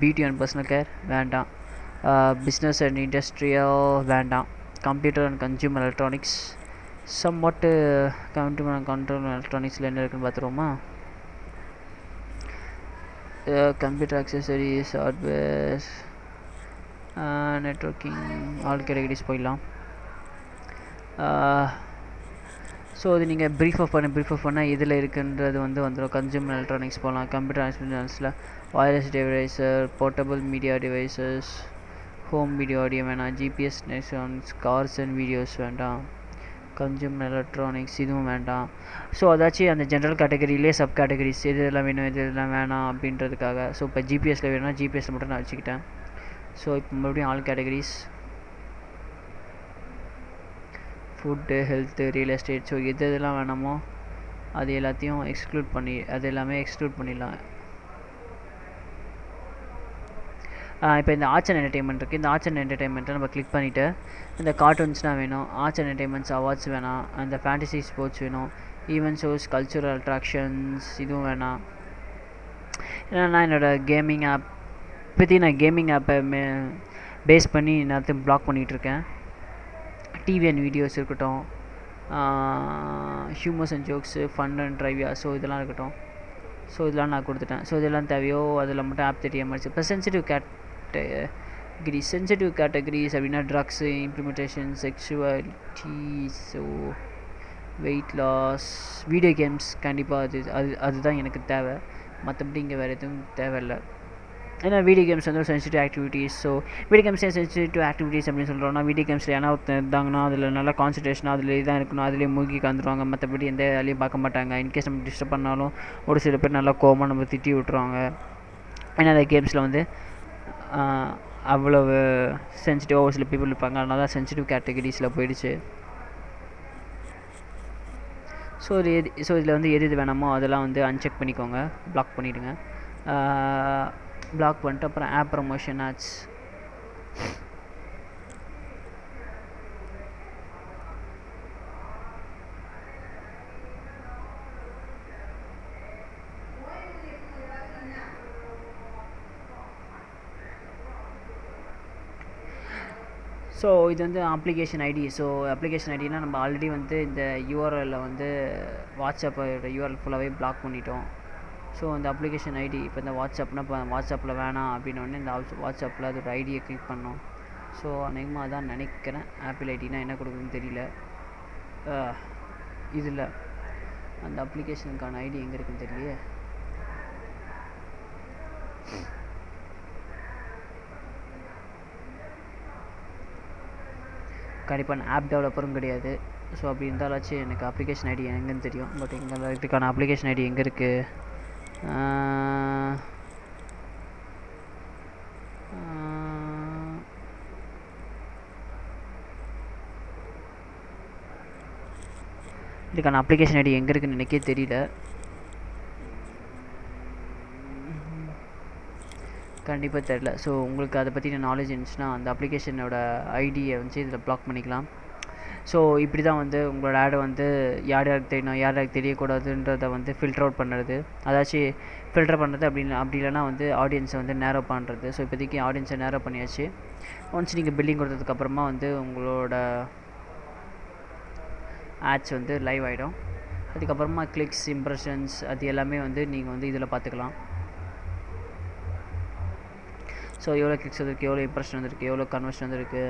பியூட்டி அண்ட் பர்சனல் கேர் வேண்டாம், பிஸ்னஸ் அண்ட் இண்டஸ்ட்ரியல் வேண்டாம், computer and consumer electronics. Somewhat computer எலக்ட்ரானிக்ஸில் என்ன இருக்குன்னு பார்த்துருவோமா? Computer accessories, hardware, networking, all categories போயிடலாம். ஸோ அது நீங்கள் ப்ரீஃப் ஆஃப் பண்ண இதில் இருக்குன்றது வந்துடும். கன்சியூமர் எலக்ட்ரானிக்ஸ் போகலாம். கம்ப்யூட்டர் எலக்ட்ரானிக்ஸில் wireless devices, portable media devices, home video audio வேணாம், GPS networks, cars and videos வேண்டாம், கன்சியூமர் எலக்ட்ரானிக்ஸ் இதுவும் வேண்டாம். ஸோ அதாச்சும் அந்த ஜென்ரல் கேட்டகரியிலே சப் கேட்டகரிஸ் இதெல்லாம் வேணும், இதெல்லாம் வேணாம் அப்படின்றதுக்காக. ஸோ இப்போ ஜிபிஎஸ்சில் வேணும்னா ஜிபிஎஸ்சில் மட்டும் நான் வச்சுக்கிட்டேன். ஸோ இப்போ மறுபடியும் all categories, food, health, real estate. So இதெல்லாம் வேணாமோ அது எல்லாத்தையும் அது எல்லாமே எக்ஸ்க்ளூட் பண்ணிடலாம். இப்போ இந்த ஆர்ட்ஸ் அண்ட் என்டர்டைன்மெண்ட் இருக்குது. இந்த ஆர்ட்ஸ் அண்ட் என்டர்டைன்மெண்ட்டை நம்ம கிளிக் பண்ணிவிட்டு இந்த கார்ட்டூன்ஸ்னால் வேணும், ஆர்ட்ஸ் அண்ட் என்டர்டைன்மெண்ட்ஸ் அவார்ட்ஸ் வேணாம், அந்த ஃபேண்டசி ஸ்போர்ட்ஸ் வேணும், ஈவென்ட் ஷோஸ், கல்ச்சுரல் அட்ராக்ஷன்ஸ் இதுவும் வேணாம். ஏன்னா நான் என்னோடய கேமிங் ஆப்பை பேஸ் பண்ணி எல்லாத்தையும் பிளாக் பண்ணிகிட்ருக்கேன். டிவி அண்ட் வீடியோஸ் இருக்கட்டும், humours and jokes, fun and trivia, so இதெல்லாம் இருக்கட்டும். ஸோ இதெல்லாம் நான் கொடுத்துட்டேன். ஸோ இதெல்லாம் தேவையோ அதில் மட்டும் ஆப் தெரிய மாதிரி. இப்போ சென்சிட்டிவ் கேட்டகரிஸ் அப்படின்னா drugs, implementation, sexuality, so weight loss, video games. கண்டிப்பாக அதுதான் எனக்கு தேவை. மற்றபடி இங்கே வேறு எதுவும் தேவையில்லை. ஏன்னா வீடியோ கேம்ஸ் வந்து ஒரு sensitive activities. So video games sensitive activities அப்படின்னு சொல்கிறோன்னா, வீடியோ கேம்ஸில் ஏன்னா ஒருத்தர் இருந்தாங்கன்னா அதில் நல்லா கான்சன்ட்ரேஷனாக அதில் தான் இருக்கணும், அதிலே மூழ்கி கலந்துருவாங்க. மற்றபடி எந்த வேலையும் பார்க்க மாட்டாங்க. இன்கேஸ் நம்ம டிஸ்டர்ப் பண்ணாலும் ஒரு சில பேர் நல்லா கோவமாக நம்ம திட்டி விட்ருவாங்க. ஏன்னா அந்த கேம்ஸில் வந்து அவ்வளவு சென்சிட்டிவாக ஒரு சில பீப்புள் இருப்பாங்க. அதனால தான் சென்சிட்டிவ் கேட்டகரிஸில் போயிடுச்சு. ஸோ இதில் வந்து எது வேணாமோ அதெல்லாம் வந்து அன்செக் பண்ணிக்கோங்க, பிளாக் பண்ணிவிடுங்க. பிளாக் பண்ணிட்டு அப்புறம் ஆப் ப்ரமோஷன் ஆட்ஸ். ஸோ இது வந்து அப்ளிகேஷன் ஐடி. ஸோ அப்ளிகேஷன் ஐடினா நம்ம ஆல்ரெடி வந்து இந்த யூஆர்எல்லில் வந்து வாட்ஸ்அப்போட யூஆர்எல் ஃபுல்லாகவே பிளாக் பண்ணிட்டோம். ஸோ அந்த அப்ளிகேஷன் ஐடி இப்போ இந்த வாட்ஸ்அப்னா இப்போ வாட்ஸ்அப்பில் வேணாம் அப்படின்னோடனே இந்த வாட்ஸ்அப்பில் அதோட ஐடியை கிளிக் பண்ணோம். ஸோ அநேகமாக அதான் நினைக்கிறேன். ஆப்பிள் ஐடினா என்ன கொடுக்குதுன்னு தெரியல. இதில் அந்த அப்ளிகேஷனுக்கான ஐடி எங்கே இருக்குன்னு தெரியலையே. கண்டிப்பாக நான் ஆப் டெவலப்பரும் கிடையாது. ஸோ அப்படி இருந்தாலாச்சும் எனக்கு அப்ளிகேஷன் ஐடி எங்கேன்னு தெரியும். பட் எங்கே இதுக்கான அப்ளிகேஷன் ஐடி எங்கே இருக்குது? இதுக்கான அப்ளிகேஷன் ஐடி எங்கே இருக்குன்னு எனக்கே தெரியல. கண்டிப்பாக தெரில. ஸோ உங்களுக்கு அதை பற்றின நாலேஜ் இருந்துச்சுன்னா அந்த அப்ளிகேஷனோட ஐடியை வந்து இதில் பிளாக் பண்ணிக்கலாம். ஸோ இப்படி தான் வந்து உங்களோட ஆடை வந்து யாருக்கு தெரியணும், யாருக்கு தெரியக்கூடாதுன்றதை வந்து ஃபில்டர் அவுட் பண்ணுறது. அதாச்சும் ஃபில்டர் பண்ணுறது அப்படி இல்லைனா வந்து ஆடியன்ஸை வந்து நேரோ பண்ணுறது. ஸோ இப்போதைக்கு ஆடியன்ஸை நேரோ பண்ணியாச்சு. ஒன்ஸ் நீங்கள் பில்லிங் கொடுத்ததுக்கப்புறமா வந்து உங்களோட ஆட்ஸ் வந்து லைவ் ஆகிடும். அதுக்கப்புறமா கிளிக்ஸ், இம்ப்ரெஷன்ஸ் அது எல்லாமே வந்து நீங்கள் வந்து இதில் பார்த்துக்கலாம். ஸோ எவ்வளோ கிளிக்ஸ் வந்திருக்கு, எவ்வளோ இம்ப்ரெஷன் வந்திருக்கு, எவ்வளோ கன்வர்ஷன் வந்திருக்கு.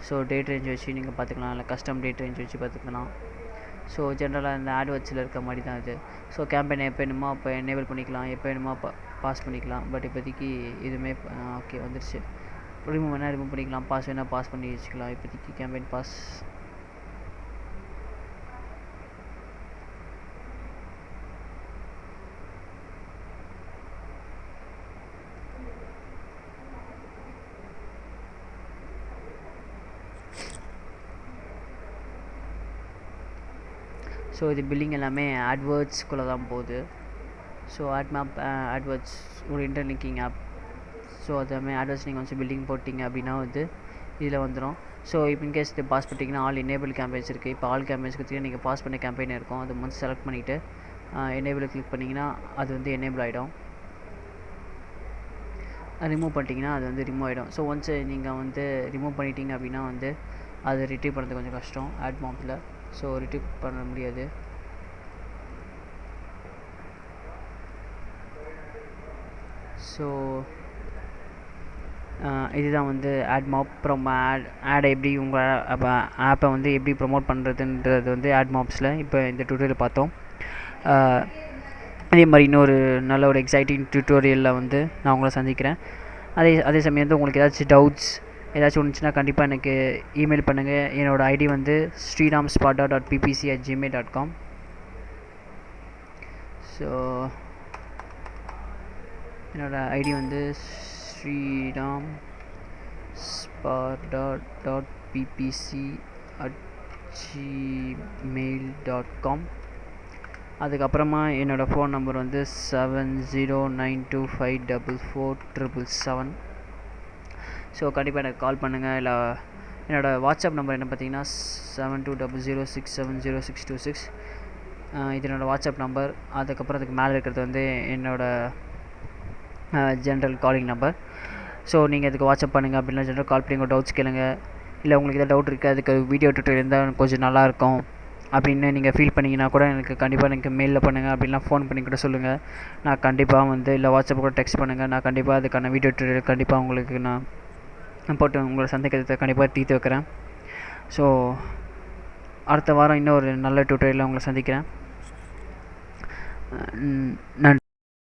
ஸோ டேட் ரேஞ்ச் வச்சு நீங்கள் பார்த்துக்கலாம், இல்லை கஸ்டம் டேட் ரேஞ்ச் வச்சு பார்த்துக்கலாம். ஸோ ஜென்ரலாக இந்த ஆட்வர்ட்ஸில் இருக்க மாதிரி தான் இது. ஸோ கேம்பெயின் எப்போ வேணுமோ அப்போ எனேபிள் பண்ணிக்கலாம், எப்போ வேணுமோ பாஸ் பண்ணிக்கலாம். பட் இப்போதைக்கு இதுவுமே ஓகே வந்துருச்சு. ரிமூவ் வேணால் ரிமூவ் பண்ணிக்கலாம், பாஸ் வேணால் பாஸ் பண்ணி வச்சுக்கலாம். இப்போதைக்கு கேம்பெயின் பாஸ். ஸோ இது பில்லிங் எல்லாமே ஆட்வேர்ட்ஸ்குள்ளே தான் போகுது. ஸோ ஆட்மேப் ஆட்வேர்ட்ஸ் ஒரு இன்டர்லிங்கிங் ஆப். ஸோ அதுமே ஆட்வேர்ட்ஸ் நீங்கள் வந்து பில்லிங் போட்டிங்க அப்படின்னா வந்து இதில் வந்துடும். ஸோ இப்போ இன்கேஸ் இது பாஸ் பண்ணிட்டீங்கன்னா ஆல் எனேபிள் கேம்பெயின்ஸ் இருக்குது. இப்போ ஆல் கேம்பெயின்ஸ் கொடுத்தீங்கன்னா நீங்கள் பாஸ் பண்ண கேம்பெயின் இருக்கும். அதை வந்து செலக்ட் பண்ணிவிட்டு எனேபிளை கிளிக் பண்ணிங்கன்னா அது வந்து எனேபிள் ஆகிடும். ரிமூவ் பண்ணிட்டீங்கன்னா அது வந்து ரிமூவ் ஆகிடும். ஸோ ஒன்ஸ் நீங்கள் வந்து ரிமூவ் பண்ணிட்டீங்க அப்படின்னா வந்து அது ரிட்ரீவ் பண்ணுறது கொஞ்சம் கஷ்டம் ஆட்மாப்பில். ஸோ ரிட்ரீவ் பண்ண முடியாது. ஸோ இதுதான் வந்து ஆட்மாப். அப்புறம் ஆடை எப்படி உங்கள் ஆப்பை வந்து எப்படி ப்ரொமோட் பண்ணுறதுன்றது வந்து ஆட்மாப்ஸில் இப்போ இந்த டியூட்டோரியல் பார்த்தோம். அதே மாதிரி இன்னொரு நல்ல ஒரு எக்ஸைட்டிங் டியூட்டோரியலில் வந்து நான் உங்களை சந்திக்கிறேன். அதே சமயம் வந்து உங்களுக்கு ஏதாச்சும் டவுட்ஸ் ஏதாச்சும் ஒன்றுச்சுன்னா கண்டிப்பாக எனக்கு இமெயில் பண்ணுங்கள். என்னோடய ஐடி வந்து sriramspada.ppc@gmail.com. ஸோ என்னோடய ஐடி வந்து sriramspada.ppc@gmail.com. அதுக்கப்புறமா என்னோடய ஃபோன் நம்பர் வந்து 7092544777. ஸோ கண்டிப்பாக எனக்கு கால் பண்ணுங்கள். இல்லை என்னோடய வாட்ஸ்அப் நம்பர் என்ன பார்த்தீங்கன்னா 7200670626. இது என்னோடய வாட்ஸ்அப் நம்பர். அதுக்கப்புறம் அதுக்கு மேலே இருக்கிறது வந்து என்னோடய ஜென்ரல் காலிங் நம்பர். ஸோ நீங்கள் இதுக்கு வாட்ஸ்அப் பண்ணுங்கள் அப்படின்னா ஜென்ரல் கால் பண்ணி உங்கள் டவுட்ஸ் கேளுங்க. இல்லை உங்களுக்கு எதாவது டவுட் இருக்குது, அதுக்கு வீடியோ டியூட்டோரியல் இருந்தால் கொஞ்சம் நல்லாயிருக்கும் அப்படின்னு நீங்கள் ஃபீல் பண்ணிங்கன்னா கூட எனக்கு கண்டிப்பாக எனக்கு மெயிலில் பண்ணுங்கள், அப்படின்னா ஃபோன் பண்ணி கூட சொல்லுங்கள். நான் கண்டிப்பாக வந்து இல்லை வாட்ஸ்அப் கூட டெக்ஸ்ட் பண்ணுங்கள், நான் கண்டிப்பாக அதுக்கான வீடியோ டுட்டோரியல் கண்டிப்பாக உங்களுக்கு நான் போட்டு உங்களோட சந்தேகத்தை கண்டிப்பாக தீர்த்து வைக்கிறேன். ஸோ அடுத்த வாரம் இன்னும் ஒரு நல்ல டுட்டோரியலில் உங்களை சந்திக்கிறேன். நன்றி.